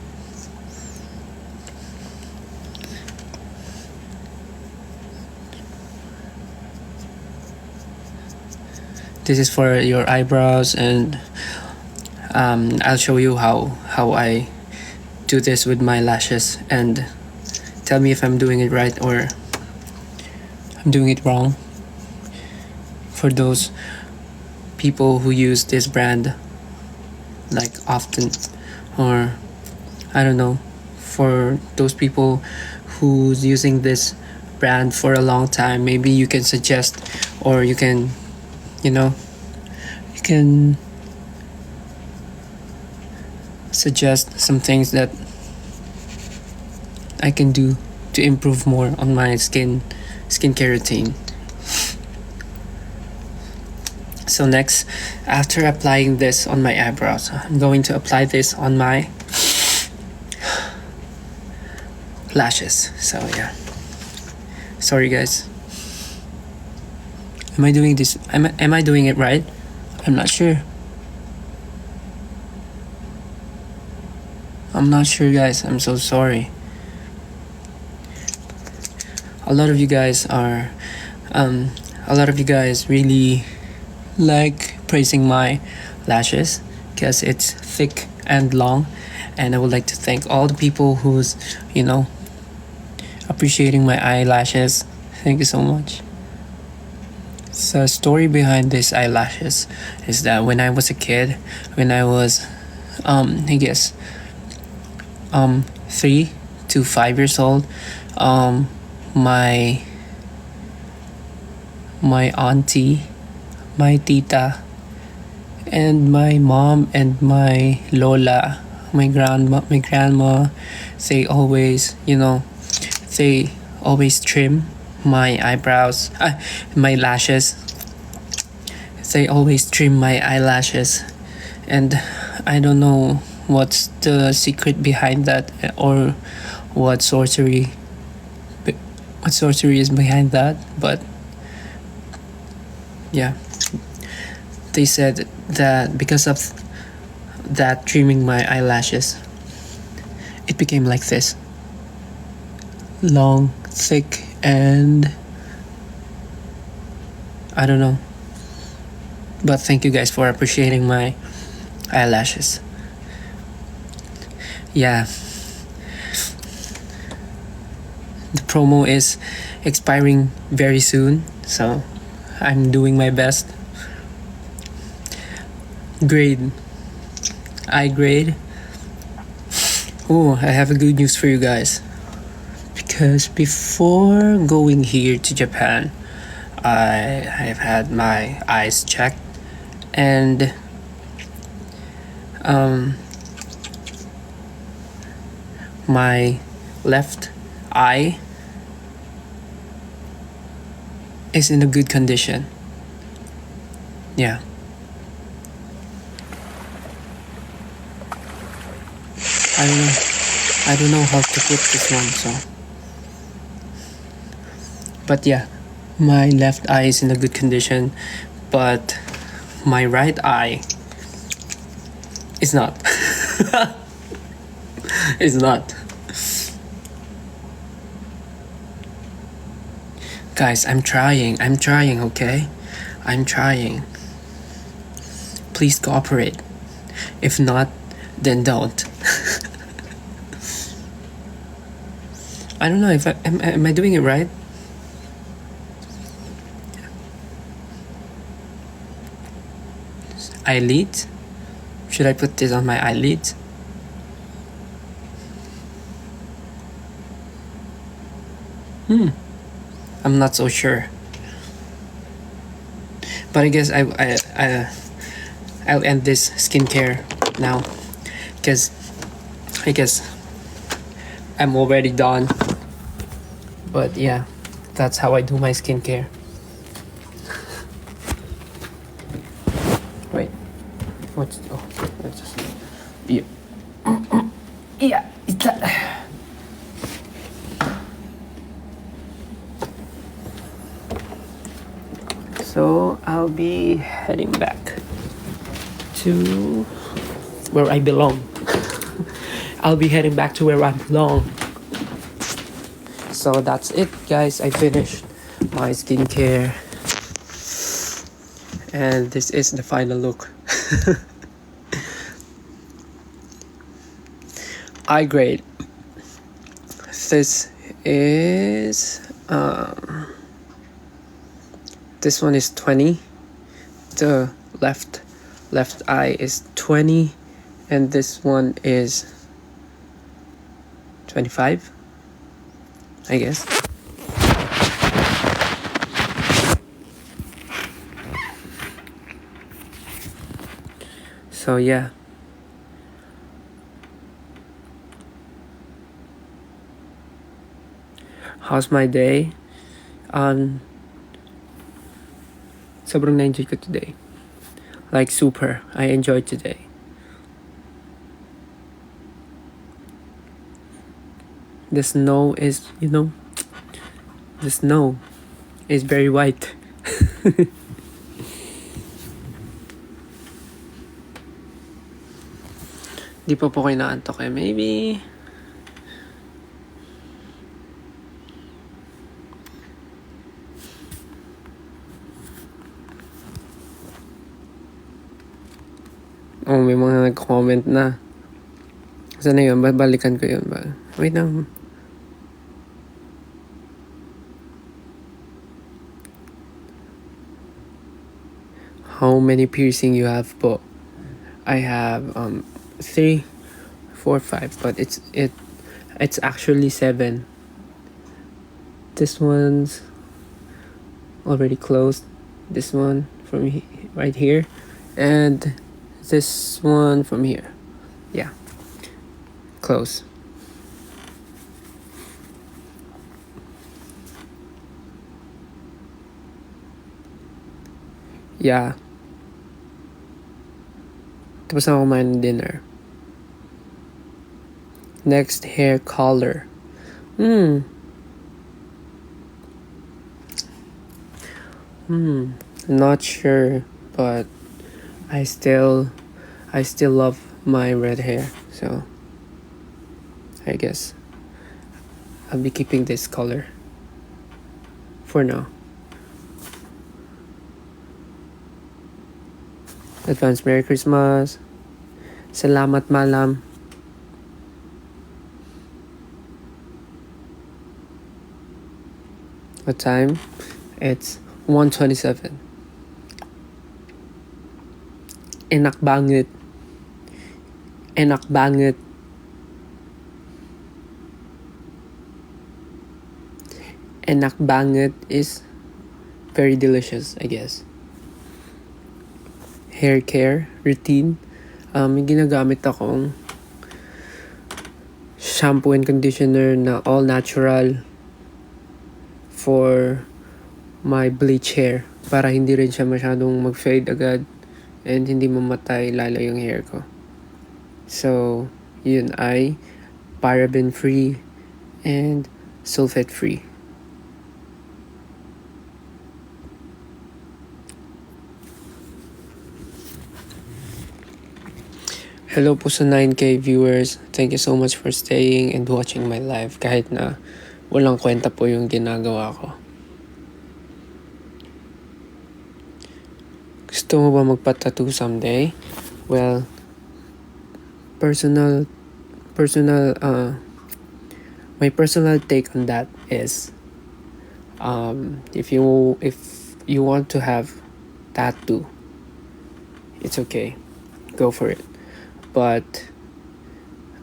This is for your eyebrows, and I'll show you how I do this with my lashes, and tell me if I'm doing it right or I'm doing it wrong. For those people who use this brand like often, or I don't know, for those people who's using this brand for a long time, maybe you can suggest, or you can suggest some things that I can do to improve more on my skincare routine. So next, after applying this on my eyebrows, I'm going to apply this on my lashes. So yeah, sorry guys. Am I doing this? Am I doing it right? I'm not sure. I'm not sure, guys. I'm so sorry. A lot of you guys really like praising my lashes because it's thick and long, and I would like to thank all the people who's appreciating my eyelashes. Thank you so much. So story behind these eyelashes is that when I was a kid, when I was I guess 3 to 5 years old, my auntie, my tita, and my mom and my lola, my grandma, they always trim my eyebrows, my lashes. They always trim my eyelashes, and I don't know what's the secret behind that, or what sorcery is behind that, but yeah, they said that because of that trimming my eyelashes, it became like this, long, thick, and I don't know, but thank you guys for appreciating my eyelashes. Yeah, the promo is expiring very soon, so I'm doing my best. I grade. Oh, I have a good news for you guys. Because before going here to Japan, I have had my eyes checked, and my left eye is in a good condition. Yeah. I don't know how to put this one, so. But yeah, my left eye is in a good condition, but my right eye is not. It's not. Guys, I'm trying, okay? I'm trying. Please cooperate. If not, then don't. I don't know if am I doing it right? Eyelids? Should I put this on my eyelids? I'm not so sure. But I guess I'll end this skincare now, because I guess I'm already done. But yeah, that's how I do my skincare. Wait, what's just yeah. Yeah, it's that. So I'll be heading back to where I belong. I'll be heading back to where I belong. So that's it, guys. I finished my skincare, and this is the final look. Eye grade. This is this one is 20. The left eye is 20, and this one is 25, I guess. So yeah. How's my day? Sobrang na-enjoy ko today. Like super. I enjoyed today. The snow is, the snow is very white. Di pa po kayo naantok eh. Maybe may mga nag-comment na. Saan na yun? Babalikan ko yun ba? Wait lang. How many piercing you have po? I have 3, 4, 5, but it's actually 7. This one's already closed. This one from right here, and this one from here. Yeah, close. Yeah. Tapos na ako kumain ng dinner. Next, hair color. Not sure, but I still love my red hair, so I guess I'll be keeping this color for now. Advance Merry Christmas. Salamat malam. What time? It's 1:27. Enak banget. Enak banget. Enak banget is very delicious, I guess. Hair care routine. May ginagamit akong shampoo and conditioner na all natural for my bleach hair para hindi rin siya masyadong mag-fade agad and hindi mamatay lalo yung hair ko. So, yun ay paraben free and sulfate free. Hello po sa 9K viewers. Thank you so much for staying and watching my live kahit na walang kwenta po yung ginagawa ko. Gusto mo ba magpa-tattoo someday? Well, my personal take on that is if you want to have tattoo, it's okay. Go for it. But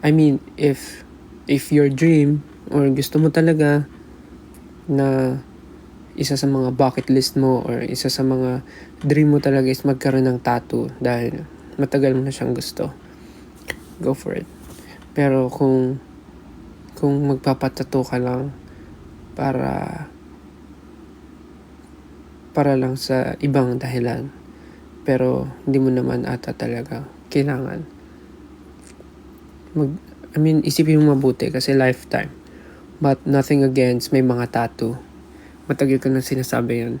I mean, if your dream or gusto mo talaga na isa sa mga bucket list mo or isa sa mga dream mo talaga is magkaroon ng tattoo dahil matagal mo na siyang gusto, go for it. Pero kung magpapatattoo ka lang para lang sa ibang dahilan pero hindi mo naman ata talaga kailangan, isipin mo mabuti kasi lifetime. But nothing against may mga tattoo. Matagal ko na sinasabi yun.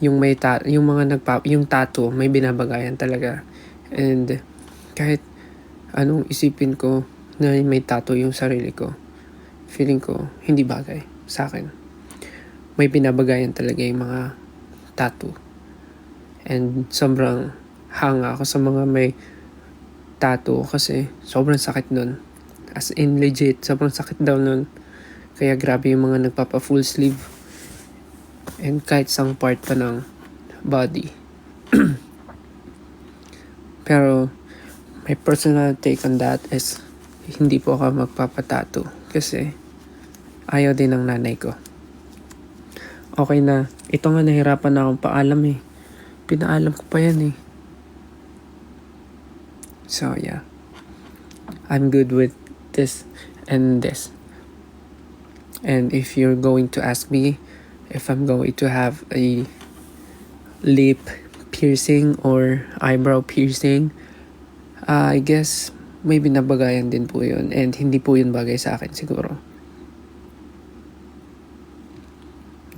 Yung yung tattoo, may binabagayan talaga. And kahit anong isipin ko na may tattoo yung sarili ko, feeling ko hindi bagay sa akin. May binabagayan talaga yung mga tattoo. And sobrang hanga ako sa mga may tattoo kasi sobrang sakit nun. As in legit, sobrang sakit daw nun. Kaya grabe yung mga nagpapa full sleeve and kahit isang part pa ng body. Pero my personal take on that is hindi po ako magpapatattoo kasi ayaw din ng nanay ko. Okay na, ito nga nahirapan na akong paalam eh. Pinaalam ko pa yan eh. So yeah, I'm good with this and this. And if you're going to ask me if I'm going to have a lip piercing or eyebrow piercing, I guess maybe nabagayan din po yun and hindi po yun bagay sa akin siguro.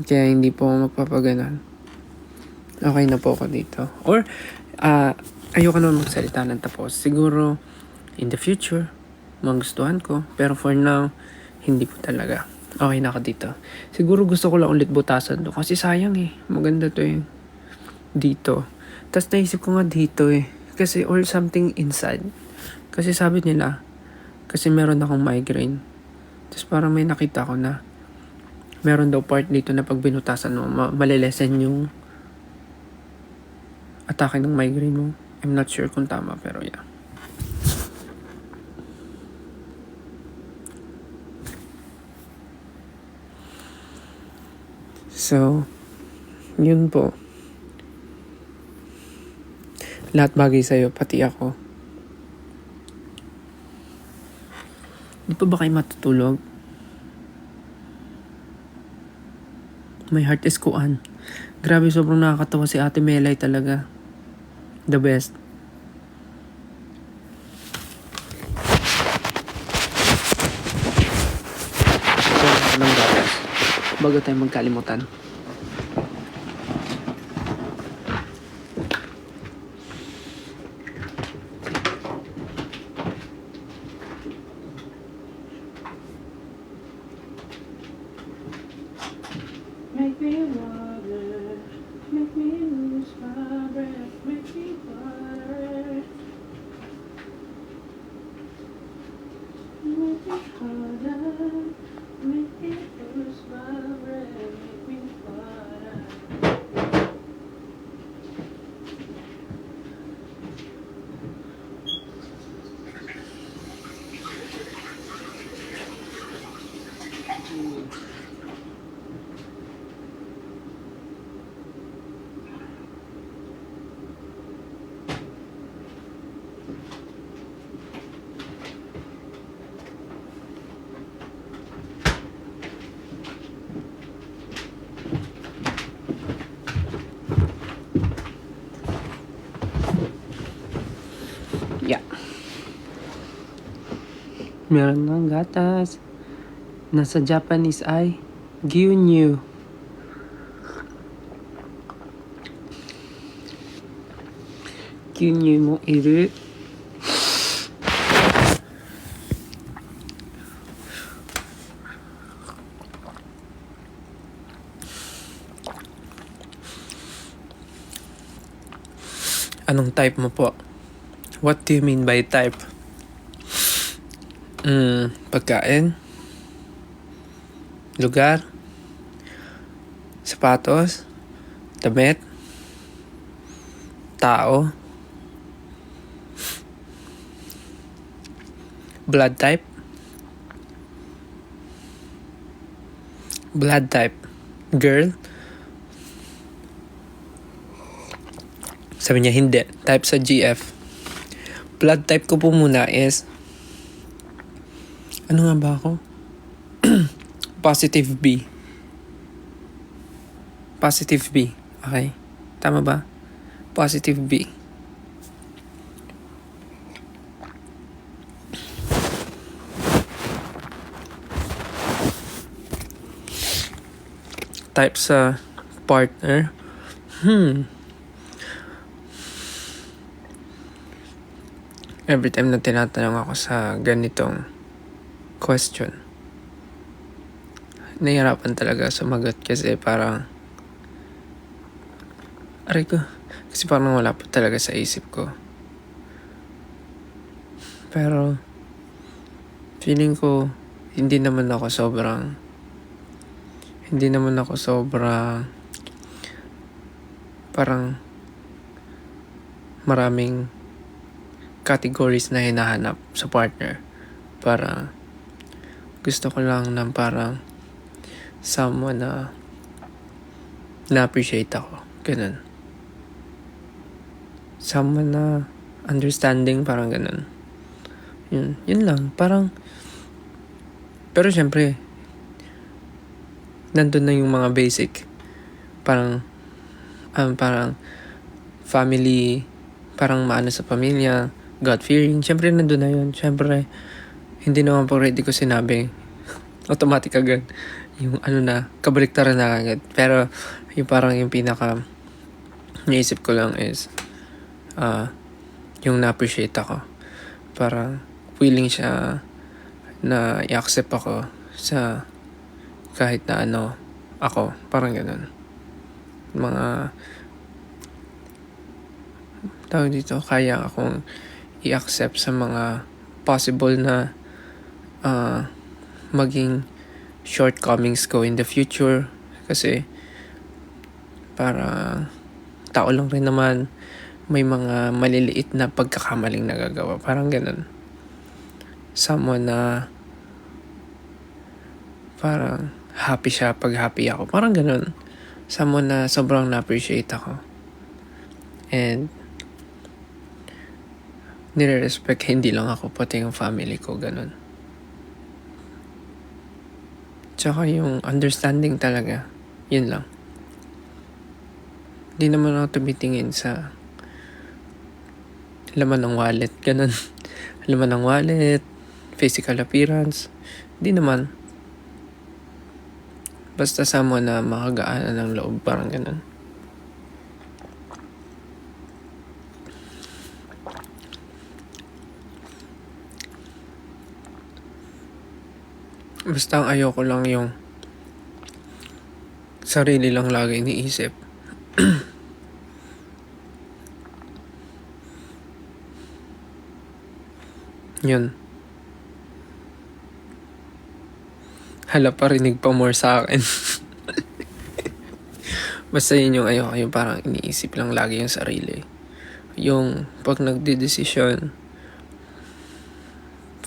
Kaya hindi po ako magpapaganon. Okay na po ako dito. Or ayoko naman magsalita ng tapos. Siguro, in the future, magustuhan ko. Pero for now, hindi po talaga. Okay na ako dito. Siguro gusto ko lang ulit butasan to. Kasi sayang eh. Maganda to eh. Dito. Tapos naisip ko nga dito eh. Kasi, or something inside. Kasi sabi nila, kasi meron akong migraine. Tapos parang may nakita ko na meron daw part dito na pag binutasan mo, malilesen yung atake ng migraine mo. I'm not sure kung tama, pero yeah. So, yun po. Lahat bagay sa'yo, pati ako. Di pa ba kayo matutulog? My heart is kuan. Grabe, sobrang nakakatawa si Ate Melay talaga. The best. So, ng gatas. Bago tayo magkalimutan. Make me water, make me lose my breath, make me water, make me harder, make me lose my breath, make me water. Yeah. Meron ng gatas. Nasa Japanese ay gyunyu. Gyunyu mo iru. Anong type mo po? What do you mean by type? Pagkain? Lugar? Sapatos? Damit? Tao? Blood type? Blood type? Girl? Sabi niya hindi. Type sa GF. Blood type ko po muna is ano nga ba ako? Positive B. Positive B. Okay? Tama ba? Positive B. Type sa partner. Every time na tinatanong ako sa ganitong question, nahihirapan talaga sumagot kasi parang aray ko. Kasi parang wala pa talaga sa isip ko. Pero feeling ko hindi naman ako sobrang parang maraming categories na hinahanap sa partner. Para gusto ko lang ng parang someone na na-appreciate ako. Ganun. Someone na understanding, parang ganun. Yun lang. Parang, pero syempre, nandun na yung mga basic. Parang family, parang maano sa pamilya, God-fearing. Syempre, nandun na yun. Syempre, hindi naman po ready ko sinabi. Automatic agad. Yung kabaliktaran na agad. Pero, yung parang yung pinaka naisip ko lang is yung na-appreciate ako. Parang willing siya na i-accept ako sa kahit na ako. Parang ganun. Mga tawag dito, kaya akong i-accept sa mga possible na maging shortcomings ko in the future. Kasi para tao lang rin naman, may mga maliliit na pagkakamaling nagagawa. Parang ganun. Someone na parang happy siya pag happy ako. Parang ganun. Someone na sobrang na-appreciate ako. And nire-respect hindi lang ako, pati yung family ko, ganun. Tsaka yung understanding talaga, yun lang. Hindi naman ako tumitingin sa laman ng wallet, ganun. Laman ng wallet, physical appearance, hindi naman. Basta someone na makagaanan ng loob, parang ganun. Basta ang ayoko lang yung sarili lang lagi iniisip. Yun. Hala, parinig pa more sa akin. Basta yun yung ayoko, yung parang iniisip lang lagi yung sarili. Yung pag nagdedesisyon,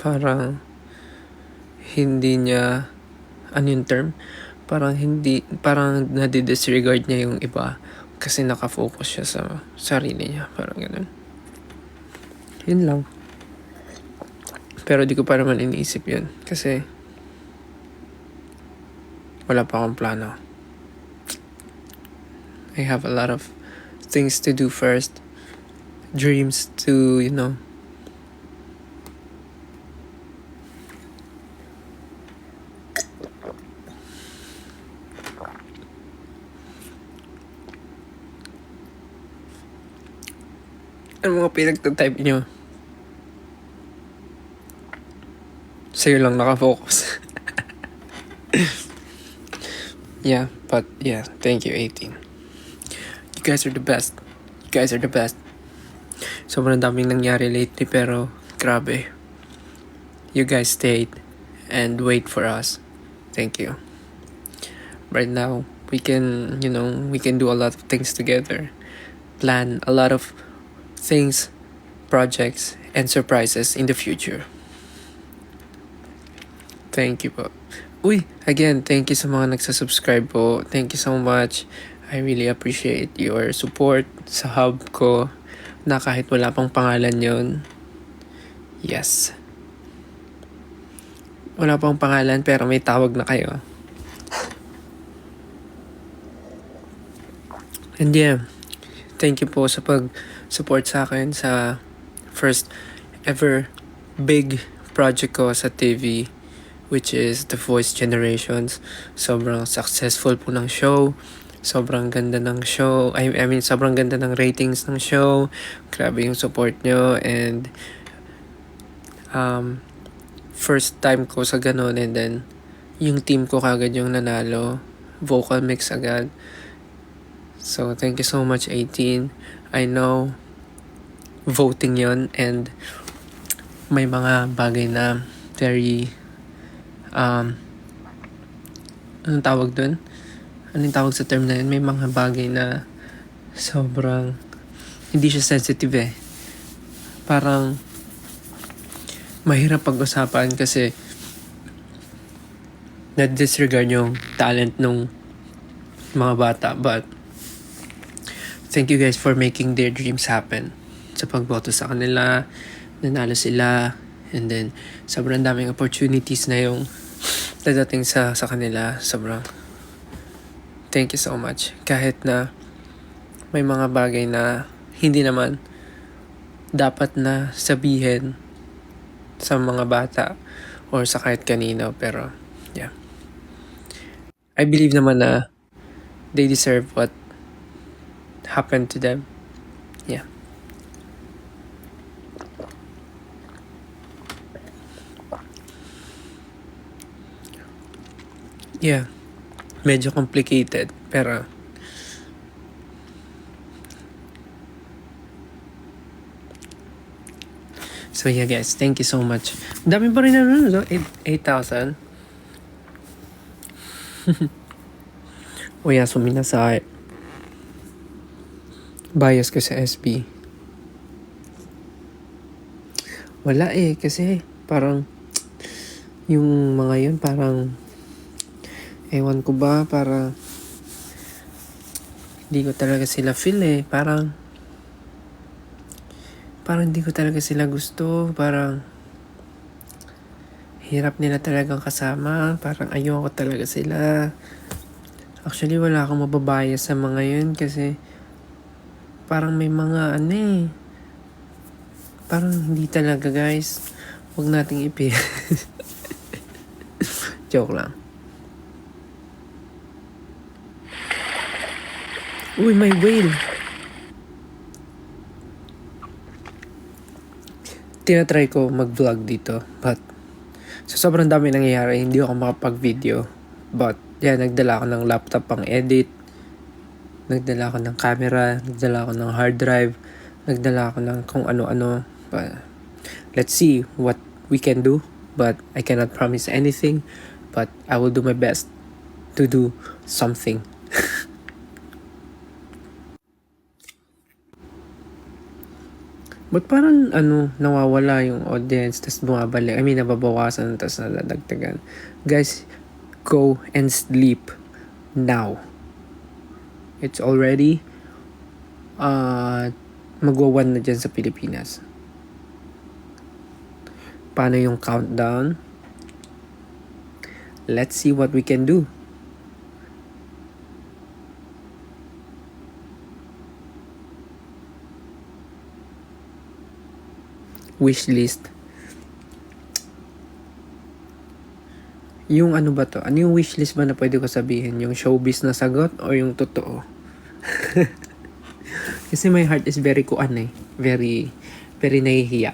parang hindi niya, yung term? Parang nadi-disregard niya yung iba kasi nakafocus siya sa sarili niya. Parang ganun. Yun lang. Pero di ko pa naman iniisip yun kasi wala pa akong plano. I have a lot of things to do first. Dreams to, mga pinagtatype nyo. Sa'yo lang nakafocus. Yeah, but yeah, thank you 18. You guys are the best. You guys are the best. Sobrang daming nangyari lately pero grabe. You guys stayed and wait for us. Thank you. Right now, we can do a lot of things together. Plan a lot of things, projects, and surprises in the future. Thank you po. Again, thank you sa mga nagsasubscribe po. Thank you so much. I really appreciate your support sa hub ko na kahit wala pang pangalan yon. Yes. Wala pang pangalan pero may tawag na kayo. And yeah, thank you po sa pag-support sa akin sa first ever big project ko sa TV, which is The Voice Generations. Sobrang successful po ng show. Sobrang ganda ng show. I mean, sobrang ganda ng ratings ng show. Grabe yung support nyo. And first time ko sa ganun. And then, yung team ko kagad yung nanalo. Vocal mix agad. So, thank you so much, 18. I know, voting yon. And may mga bagay na very anong tawag dun? Anong tawag sa term na yun? May mga bagay na sobrang hindi siya sensitive eh. Parang mahirap pag-usapan kasi na-disregard yung talent ng mga bata. But thank you guys for making their dreams happen. Sa pagboto sa kanila, nanalo sila, and then sobrang daming opportunities na yung dadating sa kanila. Sobrang thank you so much. Kahit na may mga bagay na hindi naman dapat na sabihin sa mga bata or sa kahit kanino, pero yeah, I believe naman na they deserve what happened to them. Yeah. Yeah. Medyo complicated, pero so yeah guys, thank you so much. Dami pa rin nanonood, 8,000. Oya, suminasay. Bias ko sa SB. Wala kasi parang yung mga yun parang ewan ko ba, parang hindi ko talaga sila feel parang hindi ko talaga sila gusto, parang hirap nila talagang kasama, parang ayoko talaga sila. Actually, wala akong mababaya sa mga yun kasi parang may mga parang hindi talaga guys. Huwag nating joke lang. May whale. Tinatry ko mag-vlog dito, but sobrang dami nangyayari, hindi ako makapag-video. But yeah, nagdala ako ng laptop pang edit, nagdala ako ng camera, nagdala ako ng hard drive, nagdala ako ng kung ano-ano. But let's see what we can do, but I cannot promise anything, but I will do my best to do something. But parang nawawala yung audience, tas bumabalik. I mean, nababawasan, tas nadadagdagan. Guys, go and sleep now. It's already magwa-1 na dyan sa Pilipinas. Paano yung countdown? Let's see what we can do. Wish list. Yung ano ba to? Ano yung wish list ba na pwede ko sabihin? Yung showbiz na sagot o yung totoo? Kasi my heart is very very, very nahihiya.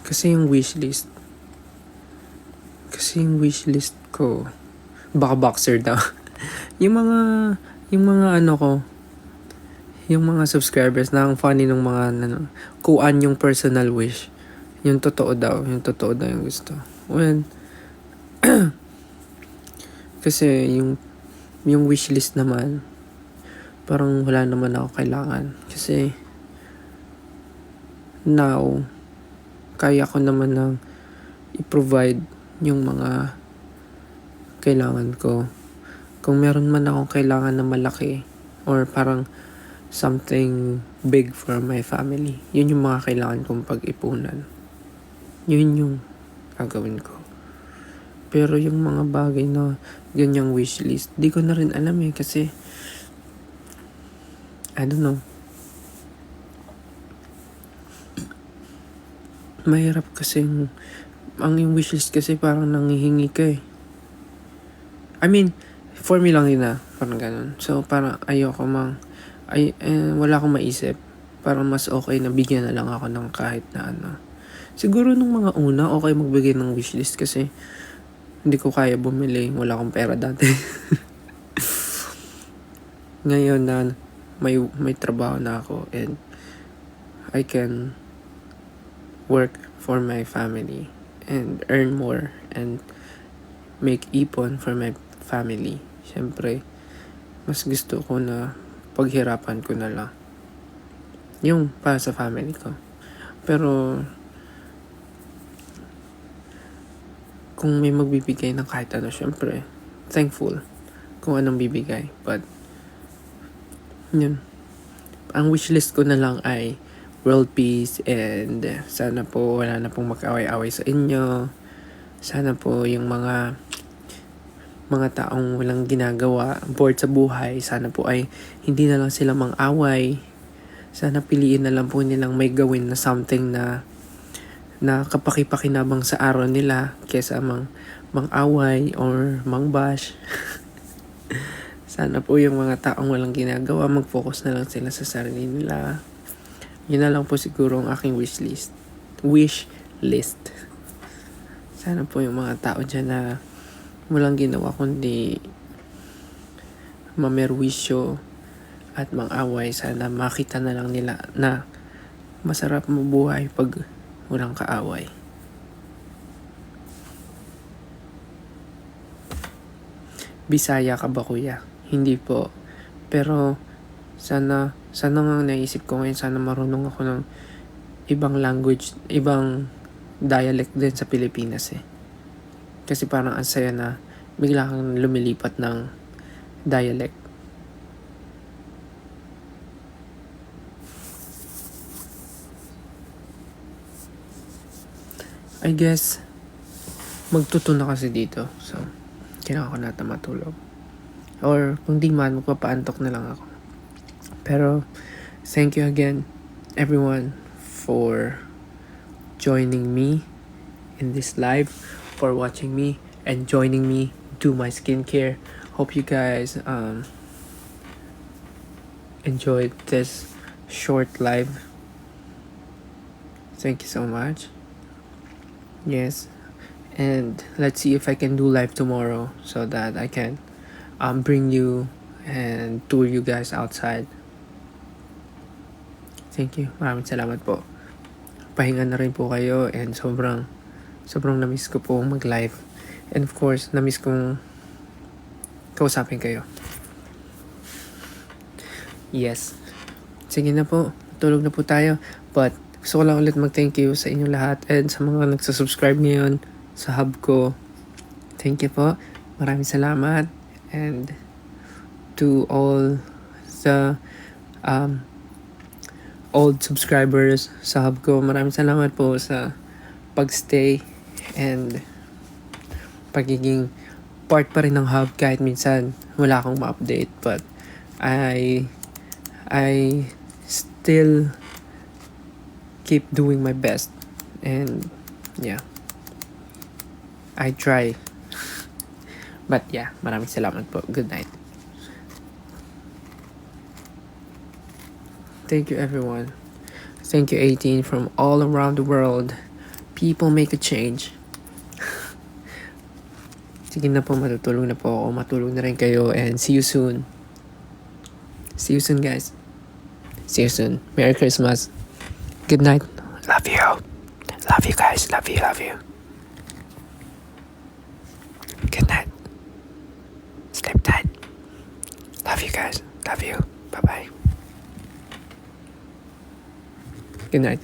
Kasi yung wishlist ko, baka boxer daw. yung mga, yung mga ano ko, yung mga subscribers na ang funny ng mga kuan yung personal wish. Yung totoo daw yung gusto. Well, kasi yung wishlist naman, parang wala naman ako kailangan. Kasi now, kaya ko naman ng i-provide yung mga kailangan ko. Kung meron man akong kailangan na malaki or parang something big for my family, yun yung mga kailangan kong pag-ipunan. Yun yung gagawin ko. Pero yung mga bagay na ganyang wishlist, di ko na rin alam kasi I don't know. Mahirap kasi ang yung wishlist kasi parang nangihingi ka I mean, for me lang yun parang ganun. So parang ayoko wala akong maisip. Parang mas okay na bigyan na lang ako ng kahit na ano. Siguro nung mga una, okay magbigay ng wishlist kasi hindi ko kaya bumili. Wala akong pera dati. Ngayon na may trabaho na ako and I can work for my family and earn more and make ipon for my family. Siyempre, mas gusto ko na paghirapan ko na lang yung para sa family ko. Pero kung may magbibigay ng kahit ano, syempre, thankful kung anong bibigay. But, yun. Ang wishlist ko na lang ay world peace and sana po wala na pong mag-away-away sa inyo. Sana po yung mga taong walang ginagawa, bored sa buhay, sana po ay hindi na lang sila mang-away. Sana piliin na lang po nilang may gawin na something na kapaki-pakinabang sa araw nila kesa mang-away or mang-bash. Sana po yung mga taong walang ginagawa, mag-focus na lang sila sa sarili nila. Yun na lang po siguro ang aking wish list. Sana po yung mga tao dyan na walang ginawa kundi mamerwisyo at mang-away, sana makita na lang nila na masarap mabuhay pag walang kaaway. Bisaya ka ba, kuya? Hindi po. Pero sana nga naisip ko ngayon, sana marunong ako ng ibang language, ibang dialect din sa Pilipinas Kasi parang ang saya na bigla kang lumilipat ng dialect. I guess, magtuto na kasi dito. So, kailangan ko na matulog. Or, kung di man, magpapaantok na lang ako. Pero, thank you again, everyone, for joining me in this live, for watching me, and joining me do my skincare. Hope you guys enjoyed this short live. Thank you so much. Yes, and let's see if I can do live tomorrow so that I can bring you and tour you guys outside. Thank you. Maraming salamat po. Pahinga na rin po kayo and sobrang na-miss ko po mag-live. And of course, na-miss kong kausapin kayo. Yes. Sige na po. Tulog na po tayo. But gusto ko lang ulit mag-thank you sa inyong lahat and sa mga nagsasubscribe ngayon sa hub ko. Thank you po. Maraming salamat. And to all the old subscribers sa hub ko, maraming salamat po sa pagstay and pagiging part pa rin ng hub kahit minsan wala akong ma-update, but I still keep doing my best and yeah, I try. But yeah, maraming salamat po. Good night. Thank you everyone. Thank you 18 from all around the world. People make a change. Sige na po, matutulog na po ako. Matulog na rin kayo and see you soon. See you soon guys. See you soon. Merry Christmas. Good night. Love you. Love you guys. Love you. Love you. Good night. Sleep tight. Love you guys. Love you. Bye bye. Good night.